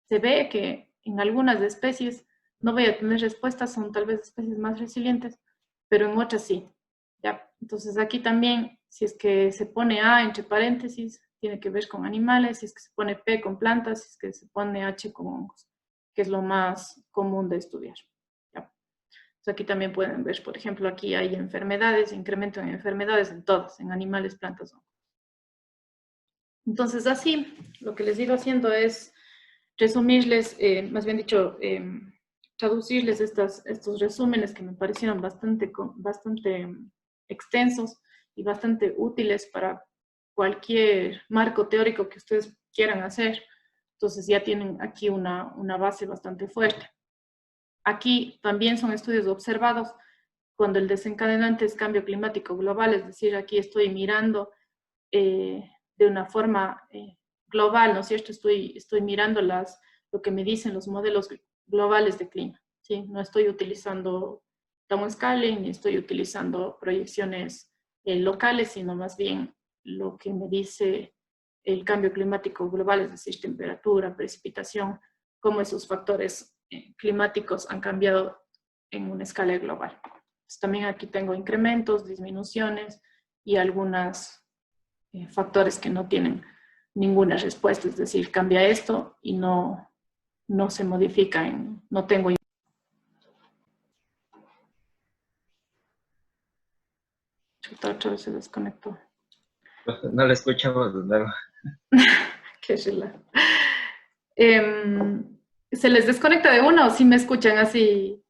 se ve que en algunas de especies no voy a tener respuestas, son tal vez especies más resilientes, pero en otras sí. ¿Ya? Entonces, aquí también, si es que se pone A entre paréntesis, tiene que ver con animales, si es que se pone P con plantas, si es que se pone H con hongos, que es lo más común de estudiar. ¿Ya? Entonces aquí también pueden ver, por ejemplo, aquí hay enfermedades, incremento en enfermedades en todos, en animales, plantas, hongos. Entonces así, lo que les he ido haciendo es resumirles, más bien dicho, traducirles estos resúmenes que me parecieron bastante extensos y bastante útiles para cualquier marco teórico que ustedes quieran hacer. Entonces ya tienen aquí una base bastante fuerte. Aquí también son estudios observados cuando el desencadenante es cambio climático global, es decir, aquí estoy mirando de una forma global, ¿no es cierto? Estoy mirando lo que me dicen los modelos globales de clima, ¿sí? No estoy utilizando downscaling, ni estoy utilizando proyecciones locales, sino más bien lo que me dice el cambio climático global, es decir, temperatura, precipitación, cómo esos factores climáticos han cambiado en una escala global. Entonces, también aquí tengo incrementos, disminuciones y algunos factores que no tienen ninguna respuesta, es decir, cambia esto y no se modifica, no tengo. Otra vez se desconectó. No le escuchamos de nuevo. Qué relajo. ¿Se les desconecta de una o si me escuchan así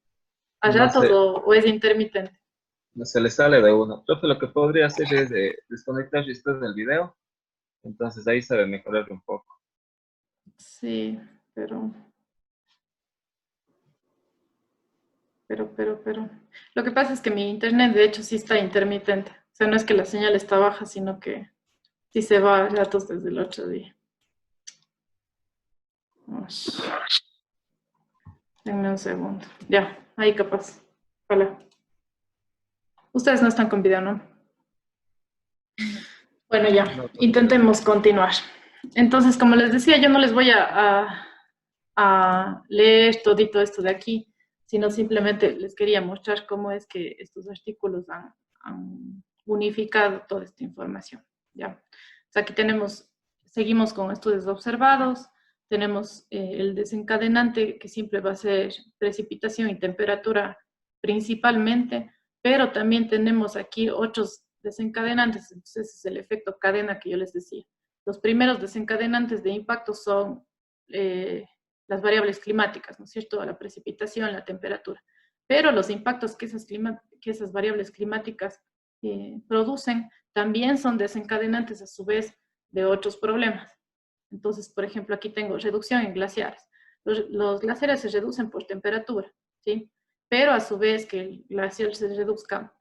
a No ratos sé, o es intermitente? no se le sale de uno. Profe, lo que podría hacer es desconectar después del video, entonces ahí se ve mejorar un poco. Sí, pero. Lo que pasa es que mi internet de hecho sí está intermitente. O sea, no es que la señal está baja, sino que sí se va a ratos desde el otro día. Ush. Denme un segundo. Ya, ahí capaz. Hola. Ustedes no están con video, ¿no? Bueno, ya, No, intentemos continuar. Entonces, como les decía, yo no les voy a leer todito esto de aquí, sino simplemente les quería mostrar cómo es que estos artículos han unificado toda esta información. ¿Ya? O sea, aquí seguimos con estudios observados, tenemos el desencadenante que siempre va a ser precipitación y temperatura principalmente, pero también tenemos aquí otros desencadenantes, entonces ese es el efecto cadena que yo les decía. Los primeros desencadenantes de impacto son las variables climáticas, ¿no es cierto? La precipitación, la temperatura. Pero los impactos que esas variables climáticas producen también son desencadenantes a su vez de otros problemas. Entonces, por ejemplo, aquí tengo reducción en glaciares. Los glaciares se reducen por temperatura, ¿sí? Pero a su vez que el glaciar se reduzca,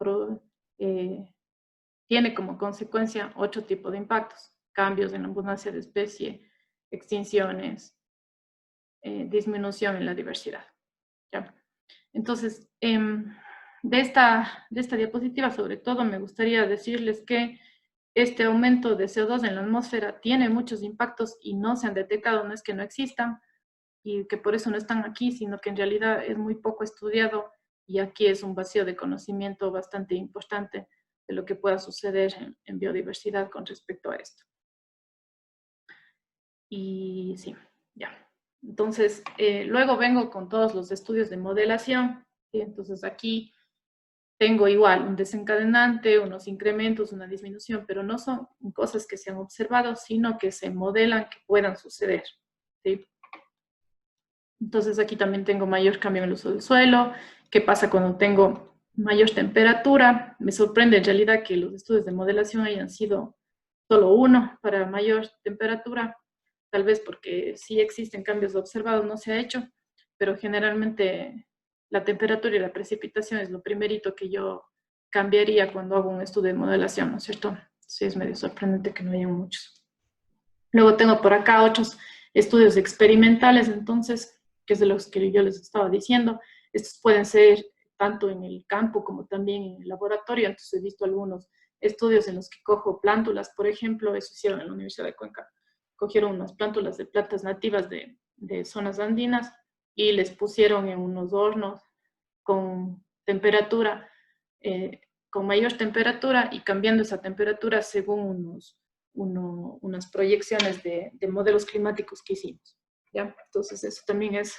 tiene como consecuencia 8 tipos de impactos. Cambios en la abundancia de especie, extinciones, disminución en la diversidad. ¿Ya? Entonces, de esta diapositiva, sobre todo, me gustaría decirles que este aumento de CO2 en la atmósfera tiene muchos impactos y no se han detectado, no es que no existan y que por eso no están aquí, sino que en realidad es muy poco estudiado y aquí es un vacío de conocimiento bastante importante de lo que pueda suceder en biodiversidad con respecto a esto. Y sí, ya. Entonces, luego vengo con todos los estudios de modelación. ¿Sí? Entonces, aquí tengo igual un desencadenante, unos incrementos, una disminución, pero no son cosas que se han observado, sino que se modelan que puedan suceder. ¿Sí? Entonces, aquí también tengo mayor cambio en el uso del suelo. ¿Qué pasa cuando tengo mayor temperatura? Me sorprende en realidad que los estudios de modelación hayan sido solo uno para mayor temperatura, tal vez porque sí existen cambios observados, no se ha hecho, pero generalmente la temperatura y la precipitación es lo primerito que yo cambiaría cuando hago un estudio de modelación, ¿no es cierto? Sí, es medio sorprendente que no haya muchos. Luego tengo por acá otros estudios experimentales, entonces, que es de los que yo les estaba diciendo. Estos pueden ser tanto en el campo como también en el laboratorio, entonces he visto algunos estudios en los que cojo plántulas, por ejemplo, eso hicieron en la Universidad de Cuenca. Cogieron unas plántulas de plantas nativas de zonas andinas y les pusieron en unos hornos con temperatura, con mayor temperatura y cambiando esa temperatura según unas proyecciones de modelos climáticos que hicimos. ¿Ya? Entonces eso también es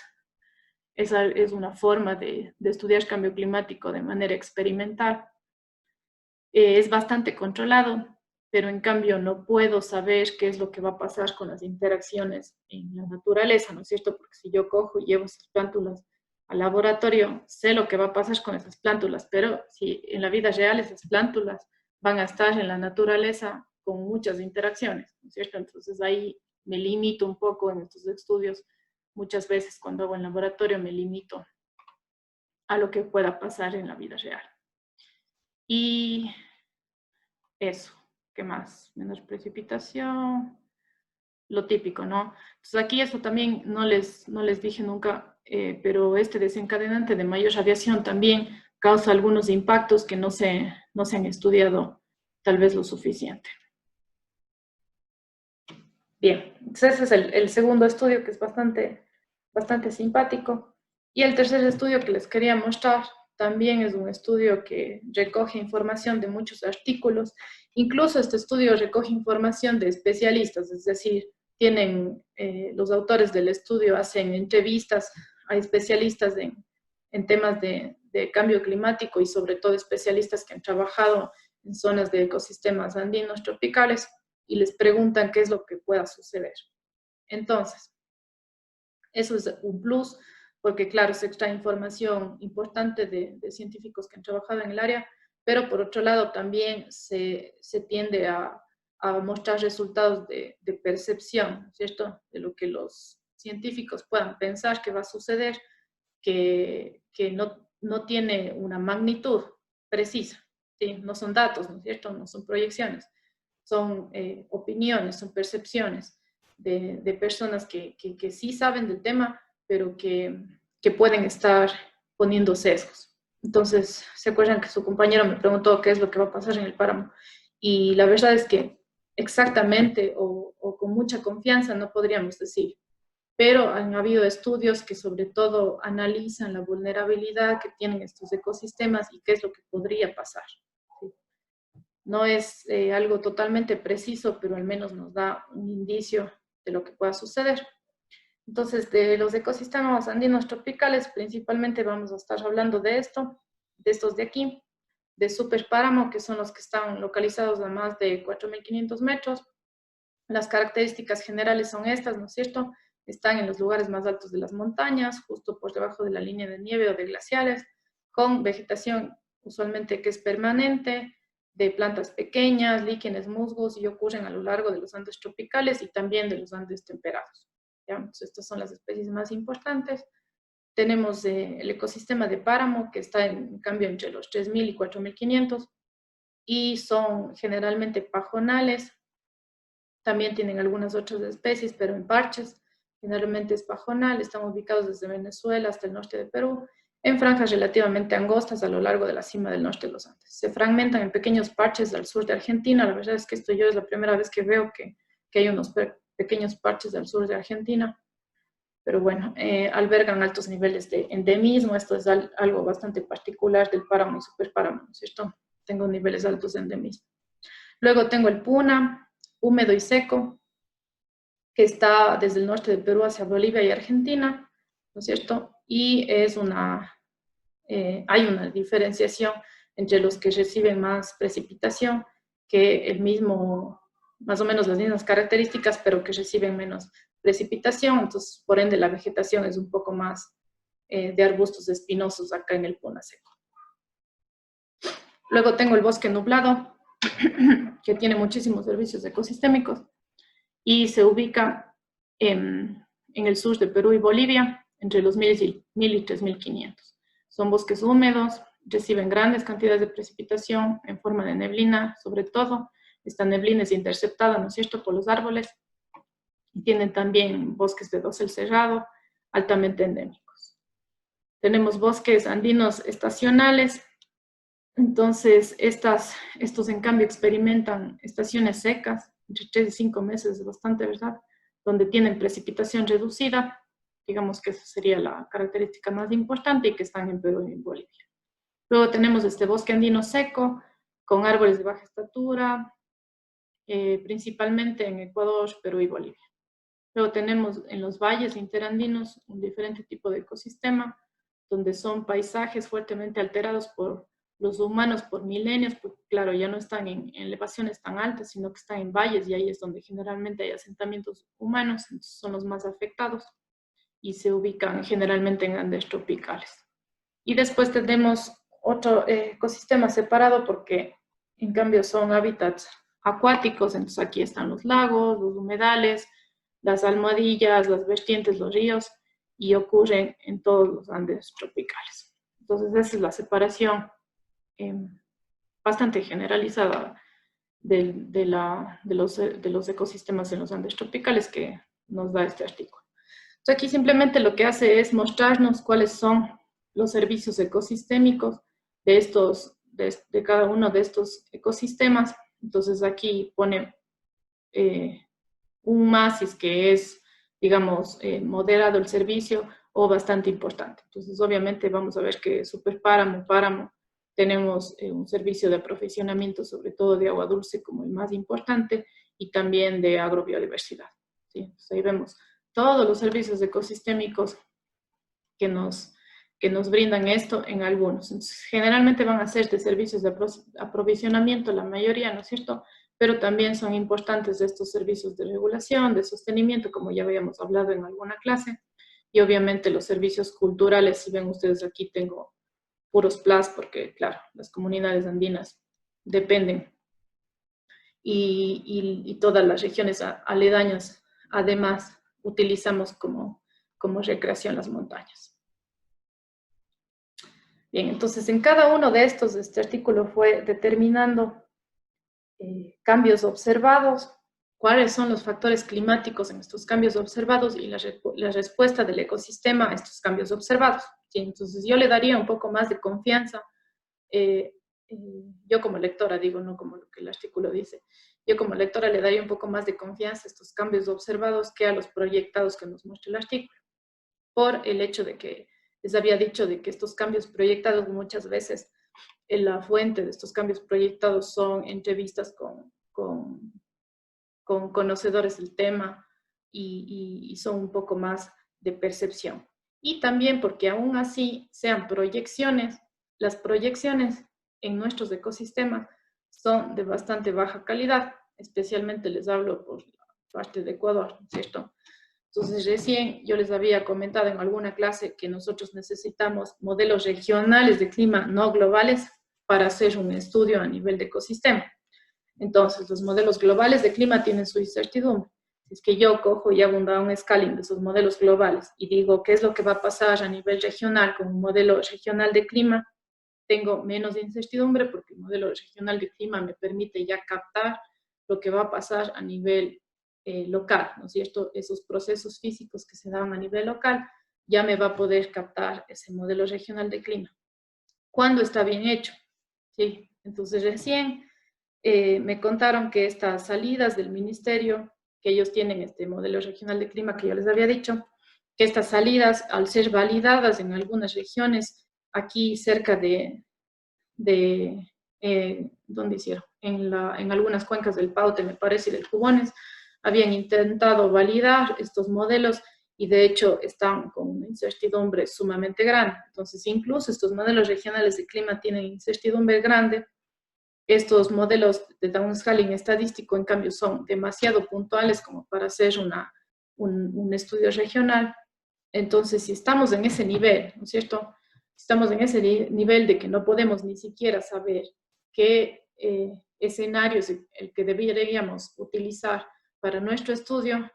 una forma de estudiar cambio climático de manera experimental. Es bastante controlado, pero en cambio no puedo saber qué es lo que va a pasar con las interacciones en la naturaleza, ¿no es cierto? Porque si yo cojo y llevo esas plántulas al laboratorio, sé lo que va a pasar con esas plántulas, pero si en la vida real esas plántulas van a estar en la naturaleza con muchas interacciones, ¿no es cierto? Entonces ahí me limito un poco en estos estudios. Muchas veces cuando hago en laboratorio me limito a lo que pueda pasar en la vida real. Y eso, ¿qué más? Menos precipitación, lo típico, ¿no? Entonces aquí eso también no les dije nunca, pero este desencadenante de mayor radiación también causa algunos impactos que no se han estudiado tal vez lo suficiente. Bien, entonces ese es el segundo estudio que es bastante simpático. Y el tercer estudio que les quería mostrar también es un estudio que recoge información de muchos artículos. Incluso este estudio recoge información de especialistas, es decir, los autores del estudio hacen entrevistas a especialistas en temas de cambio climático y sobre todo especialistas que han trabajado en zonas de ecosistemas andinos tropicales y les preguntan qué es lo que pueda suceder. Entonces, eso es un plus, porque claro, se extrae información importante de científicos que han trabajado en el área, pero por otro lado también se tiende a mostrar resultados de percepción, ¿cierto? De lo que los científicos puedan pensar que va a suceder, que no tiene una magnitud precisa, ¿sí? No son datos, ¿no es cierto? No son proyecciones, son opiniones, son percepciones de personas que sí saben del tema, pero que pueden estar poniendo sesgos. Entonces, ¿se acuerdan que su compañero me preguntó qué es lo que va a pasar en el páramo? Y la verdad es que exactamente o con mucha confianza no podríamos decir, pero han habido estudios que sobre todo analizan la vulnerabilidad que tienen estos ecosistemas y qué es lo que podría pasar. ¿Sí? No es algo totalmente preciso, pero al menos nos da un indicio de lo que pueda suceder. Entonces, de los ecosistemas andinos tropicales, principalmente vamos a estar hablando de estos de aquí, de superpáramo, que son los que están localizados a más de 4.500 metros. Las características generales son estas, ¿no es cierto? Están en los lugares más altos de las montañas, justo por debajo de la línea de nieve o de glaciares, con vegetación usualmente que es permanente, de plantas pequeñas, líquenes, musgos, y ocurren a lo largo de los Andes tropicales y también de los Andes temperados. ¿Ya? Entonces, estas son las especies más importantes. Tenemos el ecosistema de páramo, que está en cambio entre los 3.000 y 4.500, y son generalmente pajonales. También tienen algunas otras especies, pero en parches. Generalmente es pajonal, están ubicados desde Venezuela hasta el norte de Perú, en franjas relativamente angostas a lo largo de la cima del norte de los Andes. Se fragmentan en pequeños parches al sur de Argentina. La verdad es que esto yo es la primera vez que veo que hay unos pequeños parches al sur de Argentina. Pero bueno, albergan altos niveles de endemismo. Esto es algo bastante particular del páramo y superpáramo, ¿no es cierto? Tengo niveles altos de endemismo. Luego tengo el puna, húmedo y seco, que está desde el norte de Perú hacia Bolivia y Argentina, ¿no es cierto? Y es hay una diferenciación entre los que reciben más precipitación que el mismo, más o menos las mismas características, pero que reciben menos precipitación. Entonces, por ende, la vegetación es un poco más de arbustos espinosos acá en el puna seco. Luego tengo el bosque nublado, que tiene muchísimos servicios ecosistémicos y se ubica en el sur de Perú y Bolivia, entre los 1.000 y 3.500. Son bosques húmedos, reciben grandes cantidades de precipitación en forma de neblina, sobre todo. Esta neblina es interceptada, ¿no es cierto?, por los árboles. Y tienen también bosques de dosel cerrado, altamente endémicos. Tenemos bosques andinos estacionales. Entonces, estos en cambio experimentan estaciones secas, entre 3 y 5 meses, bastante, ¿verdad? Donde tienen precipitación reducida. Digamos que esa sería la característica más importante y que están en Perú y en Bolivia. Luego tenemos este bosque andino seco, con árboles de baja estatura, principalmente en Ecuador, Perú y Bolivia. Luego tenemos en los valles interandinos un diferente tipo de ecosistema, donde son paisajes fuertemente alterados por los humanos por milenios, porque claro, ya no están en elevaciones tan altas, sino que están en valles, y ahí es donde generalmente hay asentamientos humanos, entonces son los más afectados y se ubican generalmente en Andes tropicales. Y después tenemos otro ecosistema separado porque en cambio son hábitats acuáticos, entonces aquí están los lagos, los humedales, las almohadillas, las vertientes, los ríos, y ocurren en todos los Andes tropicales. Entonces esa es la separación bastante generalizada de los ecosistemas en los Andes tropicales que nos da este artículo. Entonces aquí simplemente lo que hace es mostrarnos cuáles son los servicios ecosistémicos de cada uno de estos ecosistemas. Entonces aquí pone un MASIS que es, digamos, moderado el servicio o bastante importante. Entonces obviamente vamos a ver que superpáramo, páramo, tenemos un servicio de aprovisionamiento, sobre todo de agua dulce como el más importante, y también de agrobiodiversidad. ¿Sí? Entonces ahí vemos todos los servicios ecosistémicos que nos que nos brindan esto en algunos. Entonces, generalmente van a ser de servicios de aprovisionamiento, la mayoría, ¿no es cierto? Pero también son importantes estos servicios de regulación, de sostenimiento, como ya habíamos hablado en alguna clase, y obviamente los servicios culturales. Si ven ustedes aquí tengo puros plus, porque claro, las comunidades andinas dependen, y todas las regiones aledañas, además, utilizamos como recreación las montañas. Bien, entonces en cada uno de estos, este artículo fue determinando cambios observados, cuáles son los factores climáticos en estos cambios observados y la respuesta del ecosistema a estos cambios observados. ¿Sí? Entonces yo le daría un poco más de confianza, yo como lectora digo, no como lo que el artículo dice, yo como lectora le daría un poco más de confianza a estos cambios observados que a los proyectados que nos muestra el artículo, por el hecho de que les había dicho de que estos cambios proyectados muchas veces la fuente de estos cambios proyectados son entrevistas con conocedores del tema y son un poco más de percepción. Y también porque aún así sean proyecciones, las proyecciones en nuestros ecosistemas son de bastante baja calidad, especialmente les hablo por la parte de Ecuador, ¿cierto? Entonces, recién yo les había comentado en alguna clase que nosotros necesitamos modelos regionales de clima, no globales, para hacer un estudio a nivel de ecosistema. Entonces, los modelos globales de clima tienen su incertidumbre. Si es que yo cojo y hago un scaling de esos modelos globales y digo qué es lo que va a pasar a nivel regional con un modelo regional de clima, tengo menos incertidumbre porque el modelo regional de clima me permite ya captar lo que va a pasar a nivel local, ¿no es cierto? Esos procesos físicos que se dan a nivel local, ya me va a poder captar ese modelo regional de clima. ¿Cuándo está bien hecho? Sí, entonces recién me contaron que estas salidas del ministerio, que ellos tienen este modelo regional de clima que yo les había dicho, que estas salidas, al ser validadas en algunas regiones, aquí cerca ¿dónde hicieron? En algunas cuencas del Paute, me parece, y del Jubones, habían intentado validar estos modelos y de hecho están con una incertidumbre sumamente grande. Entonces, incluso estos modelos regionales de clima tienen incertidumbre grande. Estos modelos de downscaling estadístico, en cambio, son demasiado puntuales como para hacer un estudio regional. Entonces, si estamos en ese nivel, ¿no es cierto? Estamos en ese nivel de que no podemos ni siquiera saber qué escenario es el que deberíamos utilizar para nuestro estudio.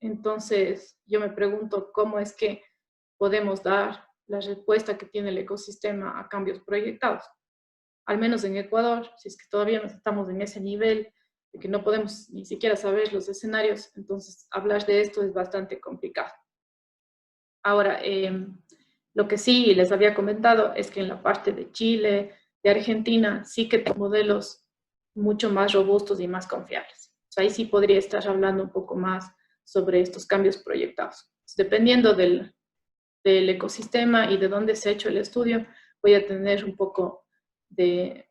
Entonces, yo me pregunto cómo es que podemos dar la respuesta que tiene el ecosistema a cambios proyectados. Al menos en Ecuador, si es que todavía no estamos en ese nivel de que no podemos ni siquiera saber los escenarios, entonces hablar de esto es bastante complicado. Ahora, lo que sí les había comentado es que en la parte de Chile, de Argentina, sí que tengo modelos mucho más robustos y más confiables. O sea, ahí sí podría estar hablando un poco más sobre estos cambios proyectados. Entonces, dependiendo del ecosistema y de dónde se ha hecho el estudio, voy a tener un poco de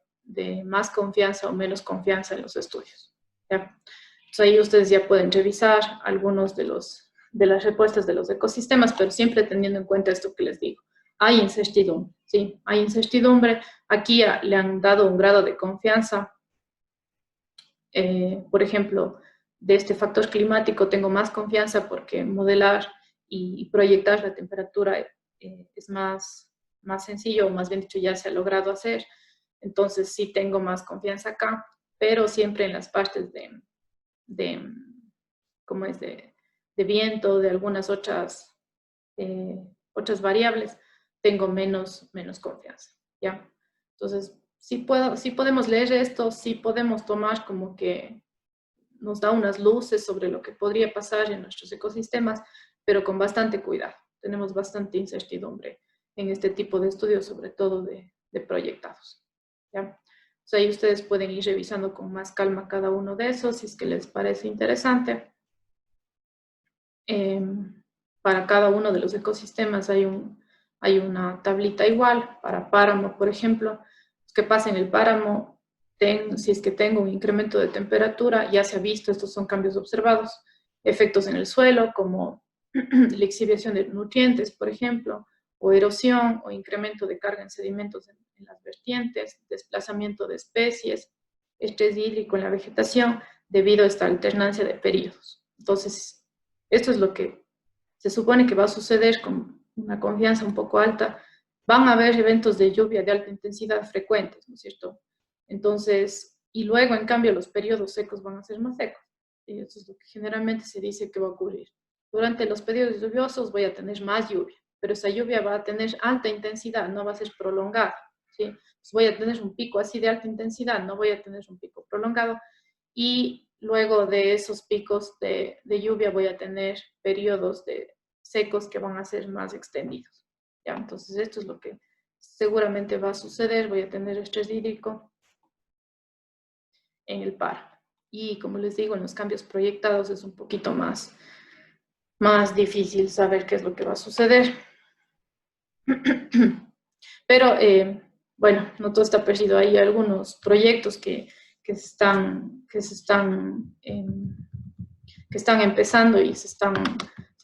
más confianza o menos confianza en los estudios. ¿Ya? Entonces, ahí ustedes ya pueden revisar algunos de las respuestas de los ecosistemas, pero siempre teniendo en cuenta esto que les digo. Hay incertidumbre, ¿sí? Hay incertidumbre. Aquí le han dado un grado de confianza. Por ejemplo, de este factor climático tengo más confianza porque modelar y proyectar la temperatura es más sencillo, o más bien dicho, ya se ha logrado hacer. Entonces sí tengo más confianza acá, pero siempre en las partes ¿cómo es? De viento, de algunas otras variables, tengo menos confianza, ¿ya? Entonces, sí podemos leer esto, sí podemos tomar como que nos da unas luces sobre lo que podría pasar en nuestros ecosistemas, pero con bastante cuidado. Tenemos bastante incertidumbre en este tipo de estudios, sobre todo de proyectados, ¿ya? Entonces, ahí ustedes pueden ir revisando con más calma cada uno de esos, si es que les parece interesante. Para cada uno de los ecosistemas hay una tablita igual. Para páramo, por ejemplo, ¿qué pasa en el páramo? Si es que tengo un incremento de temperatura, ya se ha visto, estos son cambios observados, efectos en el suelo, como la exhibición de nutrientes, por ejemplo, o erosión o incremento de carga en sedimentos en las vertientes, desplazamiento de especies, estrés hídrico en la vegetación debido a esta alternancia de periodos. Entonces, esto es lo que se supone que va a suceder con una confianza un poco alta. Van a haber eventos de lluvia de alta intensidad frecuentes, ¿no es cierto? Entonces, y luego, en cambio, los periodos secos van a ser más secos. Y eso es lo que generalmente se dice que va a ocurrir. Durante los periodos lluviosos voy a tener más lluvia, pero esa lluvia va a tener alta intensidad, no va a ser prolongada, ¿sí? Pues voy a tener un pico así de alta intensidad, no voy a tener un pico prolongado, y luego de esos picos de lluvia voy a tener periodos secos que van a ser más extendidos. ¿Ya? Entonces esto es lo que seguramente va a suceder, voy a tener estrés hídrico en el páramo. Y como les digo, en los cambios proyectados es un poquito más difícil saber qué es lo que va a suceder. Pero, bueno, no todo está perdido. Hay algunos proyectos que están empezando y se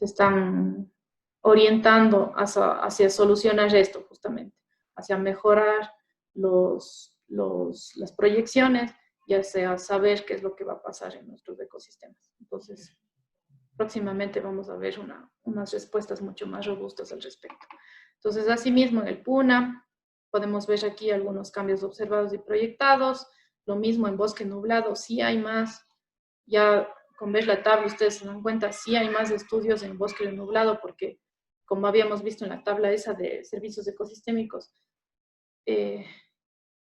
están orientando hacia solucionar esto justamente, hacia mejorar las proyecciones y hacia saber qué es lo que va a pasar en nuestros ecosistemas. Entonces, próximamente vamos a ver unas respuestas mucho más robustas al respecto. Entonces, asimismo, en el PUNA, podemos ver aquí algunos cambios observados y proyectados. Lo mismo en bosque nublado, sí hay más. Ya con ver la tabla, ustedes se dan cuenta, sí hay más estudios en bosque nublado, porque como habíamos visto en la tabla esa de servicios ecosistémicos,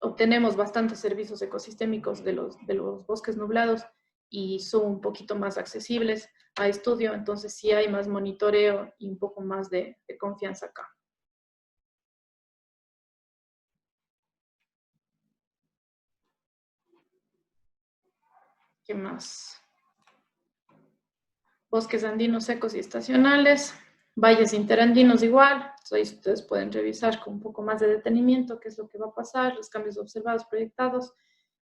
obtenemos bastantes servicios ecosistémicos de los bosques nublados y son un poquito más accesibles a estudio, entonces sí hay más monitoreo y un poco más de confianza acá. ¿Qué más? Bosques andinos secos y estacionales, valles interandinos igual, ahí ustedes pueden revisar con un poco más de detenimiento qué es lo que va a pasar, los cambios observados, proyectados.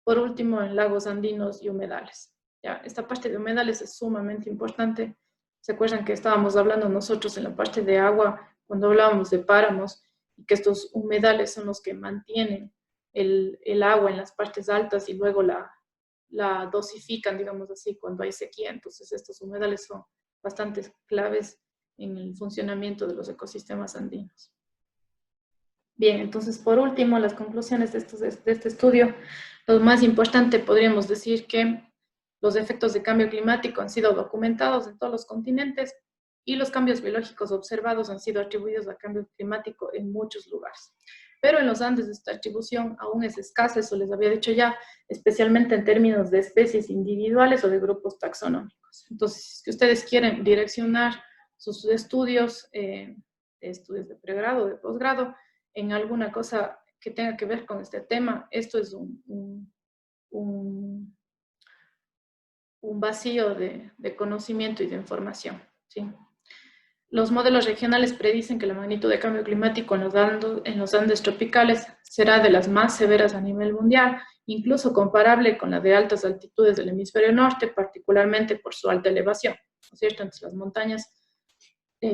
Por último, en lagos andinos y humedales. ¿Ya? Esta parte de humedales es sumamente importante. ¿Se acuerdan que estábamos hablando nosotros en la parte de agua cuando hablábamos de páramos y que estos humedales son los que mantienen el agua en las partes altas y luego la dosifican, digamos así, cuando hay sequía? Entonces estos humedales son bastante claves en el funcionamiento de los ecosistemas andinos. Bien, entonces por último, las conclusiones de este estudio. Lo más importante, podríamos decir que los efectos de cambio climático han sido documentados en todos los continentes y los cambios biológicos observados han sido atribuidos al cambio climático en muchos lugares. Pero en los Andes esta atribución aún es escasa, eso les había dicho ya, especialmente en términos de especies individuales o de grupos taxonómicos. Entonces, si ustedes quieren direccionar sus estudios, estudios de pregrado o de posgrado, en alguna cosa que tenga que ver con este tema, esto es un vacío de conocimiento y de información, ¿sí? Los modelos regionales predicen que la magnitud de cambio climático en los Andes tropicales será de las más severas a nivel mundial, incluso comparable con la de altas altitudes del hemisferio norte, particularmente por su alta elevación, ¿no es cierto? Entonces las montañas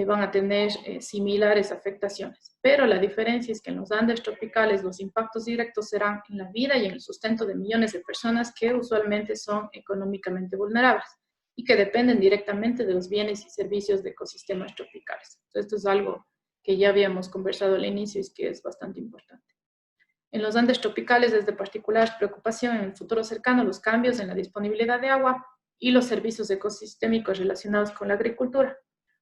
van a tener similares afectaciones. Pero la diferencia es que en los Andes tropicales los impactos directos serán en la vida y en el sustento de millones de personas que usualmente son económicamente vulnerables y que dependen directamente de los bienes y servicios de ecosistemas tropicales. Entonces, esto es algo que ya habíamos conversado al inicio y que es bastante importante. En los Andes tropicales es de particular preocupación en el futuro cercano los cambios en la disponibilidad de agua y los servicios ecosistémicos relacionados con la agricultura.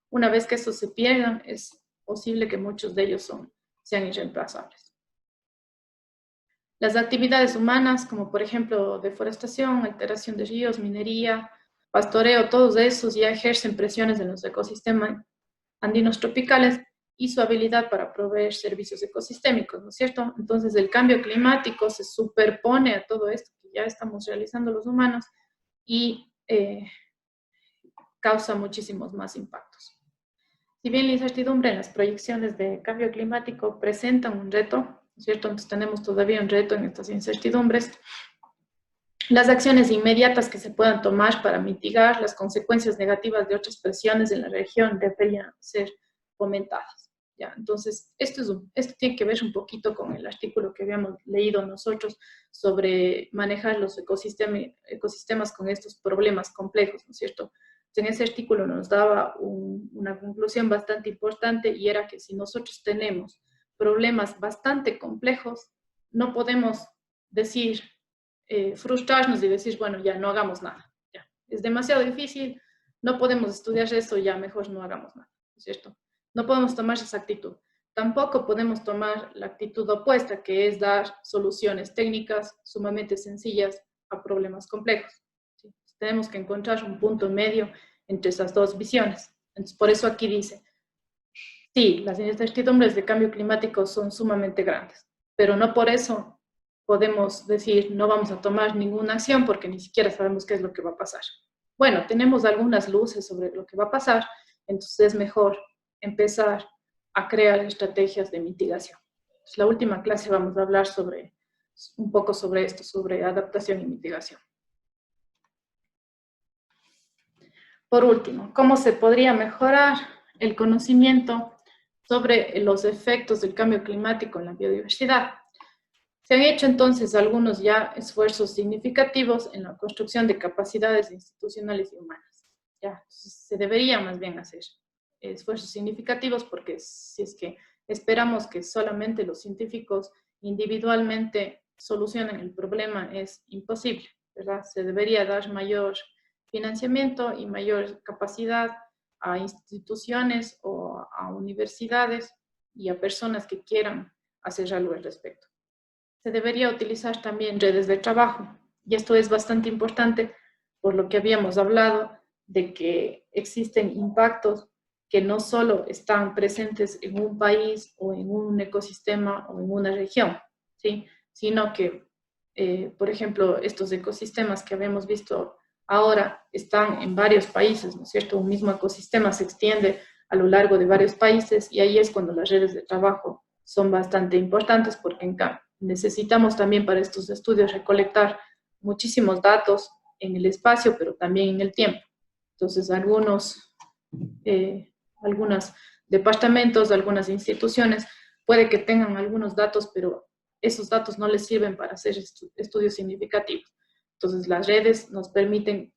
Una vez que estos se pierdan, es posible que muchos de ellos sean irreemplazables. Las actividades humanas, como por ejemplo deforestación, alteración de ríos, minería, pastoreo, todos esos ya ejercen presiones en los ecosistemas andinos tropicales y su habilidad para proveer servicios ecosistémicos, ¿no es cierto? Entonces el cambio climático se superpone a todo esto que ya estamos realizando los humanos y causa muchísimos más impactos. Si bien la incertidumbre en las proyecciones de cambio climático presentan un reto, ¿no es cierto? Entonces tenemos todavía un reto en estas incertidumbres. Las acciones inmediatas que se puedan tomar para mitigar las consecuencias negativas de otras presiones en la región deberían ser fomentadas. ¿ya? Entonces, esto tiene que ver un poquito con el artículo que habíamos leído nosotros sobre manejar los ecosistemas con estos problemas complejos, ¿no es cierto? En ese artículo nos daba una conclusión bastante importante, y era que si nosotros tenemos problemas bastante complejos, no podemos decir, frustrarnos y decir, bueno, ya no hagamos nada, ya. Es demasiado difícil, no podemos estudiar eso, ya mejor no hagamos nada, ¿no es cierto? No podemos tomar esa actitud. Tampoco podemos tomar la actitud opuesta, que es dar soluciones técnicas sumamente sencillas a problemas complejos, ¿sí? Tenemos que encontrar un punto medio entre esas dos visiones. Entonces, por eso aquí dice, sí, las incertidumbres de cambio climático son sumamente grandes, pero no por eso podemos decir no vamos a tomar ninguna acción porque ni siquiera sabemos qué es lo que va a pasar. Bueno, tenemos algunas luces sobre lo que va a pasar, entonces es mejor empezar a crear estrategias de mitigación. Entonces, la última clase vamos a hablar un poco sobre esto, sobre adaptación y mitigación. Por último, ¿cómo se podría mejorar el conocimiento sobre los efectos del cambio climático en la biodiversidad? Se han hecho entonces algunos ya esfuerzos significativos en la construcción de capacidades institucionales y humanas. Ya, entonces se debería más bien hacer esfuerzos significativos, porque si es que esperamos que solamente los científicos individualmente solucionen el problema, es imposible, ¿verdad? Se debería dar mayor financiamiento y mayor capacidad a instituciones o a universidades y a personas que quieran hacer algo al respecto. Se debería utilizar también redes de trabajo, y esto es bastante importante por lo que habíamos hablado de que existen impactos que no solo están presentes en un país o en un ecosistema o en una región, ¿sí? Sino que, por ejemplo, estos ecosistemas que habíamos visto ahora están en varios países, ¿no es cierto? Un mismo ecosistema se extiende a lo largo de varios países, y ahí es cuando las redes de trabajo son bastante importantes, porque necesitamos también para estos estudios recolectar muchísimos datos en el espacio, pero también en el tiempo. Entonces, algunos departamentos, algunas instituciones, puede que tengan algunos datos, pero esos datos no les sirven para hacer estudios significativos. Entonces, las redes nos permiten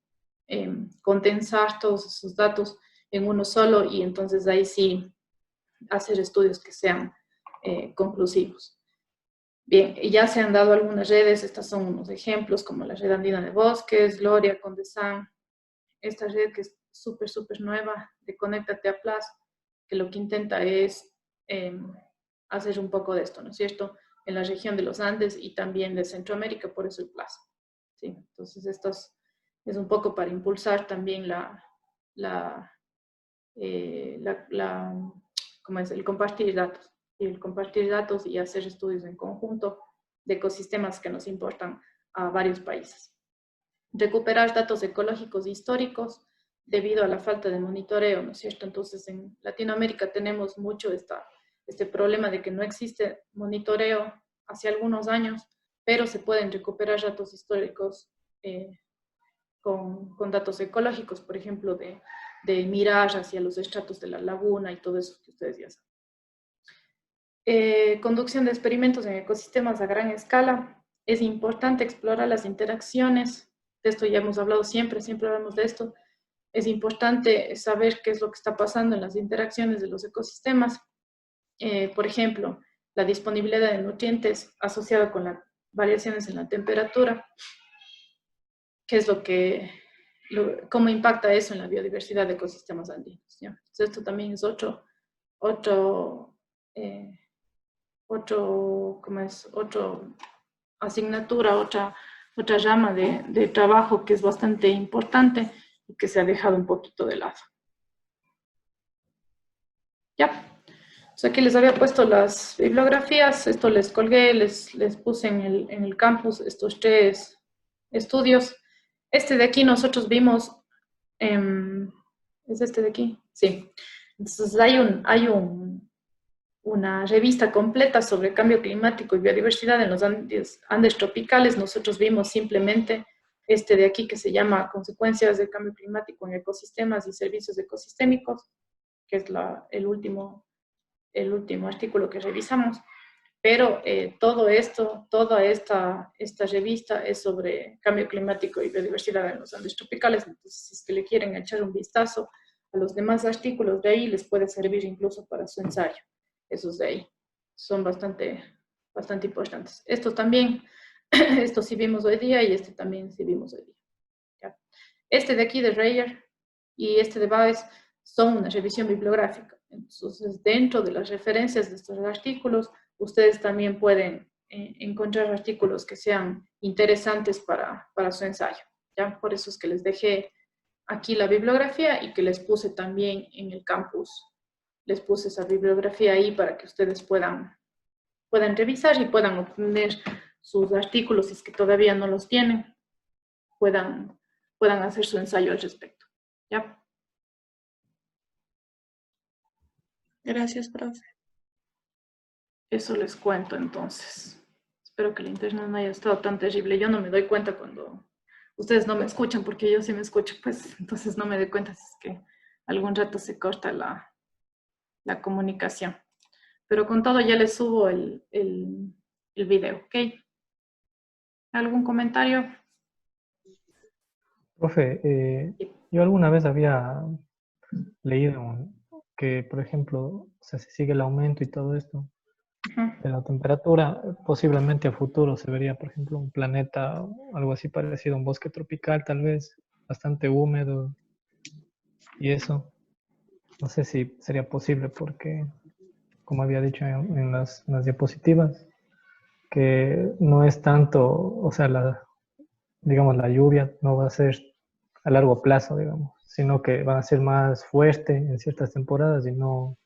condensar todos esos datos en uno solo, y entonces ahí sí hacer estudios que sean conclusivos. Bien, ya se han dado algunas redes, estas son unos ejemplos, como la red andina de bosques, Gloria, Condesam, esta red que es súper nueva de Conéctate a Plus, que lo que intenta es hacer un poco de esto, ¿no es cierto?, en la región de los Andes y también de Centroamérica, por eso el Plus. ¿Sí? Entonces, esto es un poco para impulsar también ¿cómo es? El compartir datos. Y el compartir datos y hacer estudios en conjunto de ecosistemas que nos importan a varios países. Recuperar datos ecológicos e históricos debido a la falta de monitoreo, ¿no es cierto? Entonces, en Latinoamérica tenemos mucho este problema de que no existe monitoreo hace algunos años, pero se pueden recuperar datos históricos con datos ecológicos, por ejemplo, de mirar hacia los estratos de la laguna y todo eso que ustedes ya saben. Conducción de experimentos en ecosistemas a gran escala. Es importante explorar las interacciones. De esto ya hemos hablado siempre hablamos de esto. Es importante saber qué es lo que está pasando en las interacciones de los ecosistemas. Por ejemplo, la disponibilidad de nutrientes asociada con las variaciones en la temperatura. ¿Qué es cómo impacta eso en la biodiversidad de ecosistemas andinos? ¿Ya? Entonces, esto también es otra asignatura, otra rama de trabajo que es bastante importante y que se ha dejado un poquito de lado. Ya. Entonces, aquí les había puesto las bibliografías, esto les colgué, les puse en el campus estos 3 estudios. Este de aquí nosotros vimos, ¿es este de aquí? Sí. Entonces hay una revista completa sobre cambio climático y biodiversidad en los Andes tropicales. Nosotros vimos simplemente este de aquí, que se llama Consecuencias del cambio climático en ecosistemas y servicios ecosistémicos, que es el último el último artículo que revisamos, pero todo esto, toda esta revista es sobre cambio climático y biodiversidad en los Andes tropicales. Entonces, si es que le quieren echar un vistazo a los demás artículos de ahí, les puede servir incluso para su ensayo. Esos de ahí son bastante importantes. Estos también, estos sí vimos hoy día y este también sí vimos hoy día. ¿Ya? Este de aquí de Reyer y este de Baez son una revisión bibliográfica. Entonces, dentro de las referencias de estos artículos, ustedes también pueden encontrar artículos que sean interesantes para su ensayo. ¿Ya? Por eso es que les dejé aquí la bibliografía y que les puse también en el campus. Les puse esa bibliografía ahí para que ustedes puedan revisar y puedan obtener sus artículos, si es que todavía no los tienen, puedan hacer su ensayo al respecto. ¿Ya? Gracias, profe. Eso les cuento entonces. Espero que el internet no haya estado tan terrible. Yo no me doy cuenta cuando ustedes no me escuchan, porque yo sí me escucho, pues entonces no me doy cuenta si es que algún rato se corta la comunicación. Pero con todo ya les subo el video, ¿ok? ¿Algún comentario? Profe, yo alguna vez había leído que, por ejemplo, o sea, si sigue el aumento y todo esto de la temperatura, posiblemente a futuro se vería, por ejemplo, un planeta, algo así parecido a un bosque tropical, tal vez, bastante húmedo y eso. No sé si sería posible porque, como había dicho en las diapositivas, que no es tanto, o sea, digamos, la lluvia no va a ser a largo plazo, digamos, sino que van a ser más fuerte en ciertas temporadas y no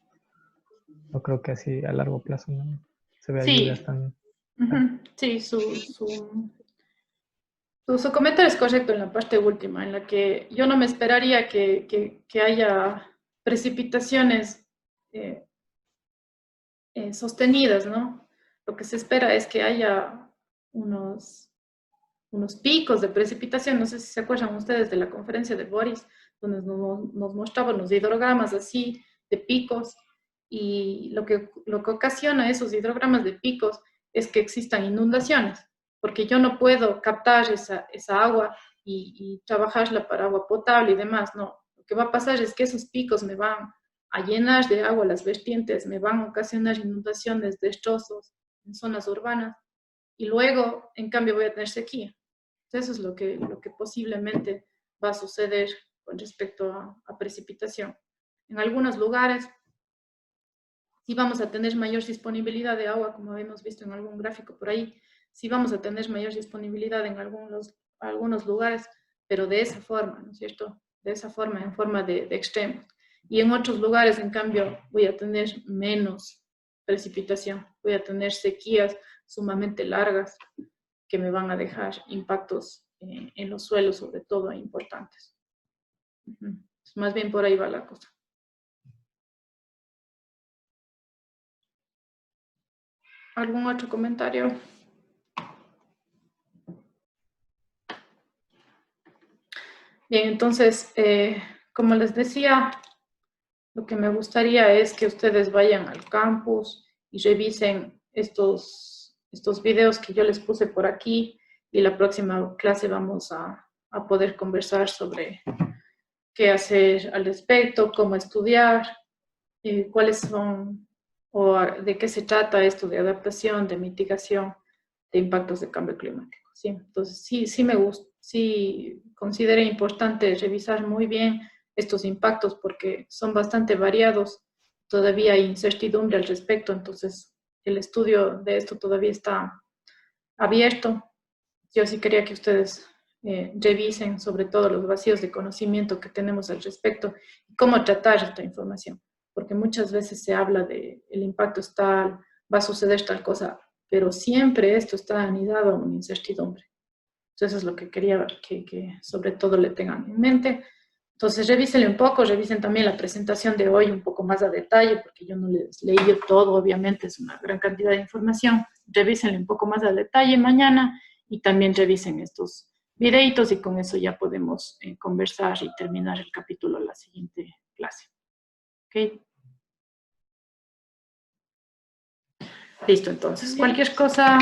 creo que así a largo plazo no se vea Sí, lluvias tan... sí, su comentario es correcto en la parte última, en la que yo no me esperaría que haya precipitaciones sostenidas, ¿no? Lo que se espera es que haya unos picos de precipitación. No sé si se acuerdan ustedes de la conferencia de Boris, donde nos mostraban los hidrogramas así de picos, y lo que ocasiona esos hidrogramas de picos es que existan inundaciones, porque yo no puedo captar esa agua y trabajarla para agua potable y demás, no. Lo que va a pasar es que esos picos me van a llenar de agua las vertientes, me van a ocasionar inundaciones, destrozos en zonas urbanas, y luego, en cambio, voy a tener sequía. Eso es lo que posiblemente va a suceder con respecto a precipitación. En algunos lugares sí vamos a tener mayor disponibilidad de agua, como hemos visto en algún gráfico por ahí, sí vamos a tener mayor disponibilidad en algunos lugares, pero de esa forma, ¿no es cierto? De esa forma, en forma de extremos. Y en otros lugares, en cambio, voy a tener menos precipitación, voy a tener sequías sumamente largas que me van a dejar impactos en los suelos, sobre todo, importantes. Más bien por ahí va la cosa. ¿Algún otro comentario? Bien, entonces, como les decía, lo que me gustaría es que ustedes vayan al campus y revisen estos videos que yo les puse por aquí, y la próxima clase vamos a poder conversar sobre qué hacer al respecto, cómo estudiar, cuáles son o de qué se trata esto de adaptación, de mitigación de impactos de cambio climático. ¿Sí? Entonces, sí consideré importante revisar muy bien estos impactos porque son bastante variados, todavía hay incertidumbre al respecto, entonces el estudio de esto todavía está abierto. Yo sí quería que ustedes revisen sobre todo los vacíos de conocimiento que tenemos al respecto y cómo tratar esta información, porque muchas veces se habla de el impacto es tal, va a suceder tal cosa, pero siempre esto está anidado a una incertidumbre. Entonces, eso es lo que quería que sobre todo le tengan en mente. Entonces, revísenle un poco, revisen también la presentación de hoy un poco más a detalle, porque yo no les leí todo, obviamente es una gran cantidad de información. Revísenle un poco más a detalle mañana y también revisen estos videitos y con eso ya podemos conversar y terminar el capítulo la siguiente clase. ¿Ok? Listo, entonces, cualquier cosa,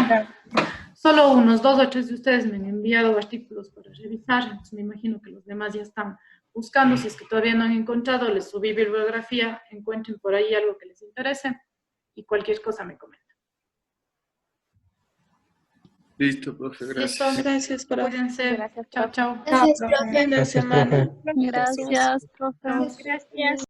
solo unos 2 o 3 de ustedes me han enviado artículos para revisar, entonces me imagino que los demás ya están buscando, si es que todavía no han encontrado, les subí bibliografía, encuentren por ahí algo que les interese y cualquier cosa me comentan. Listo, profe, gracias. Listo, Gracias, profe. cuídense, Gracias, chao, profe. chao. Chao, profe. Fin de Gracias, semana. profe. Gracias, profe. Gracias.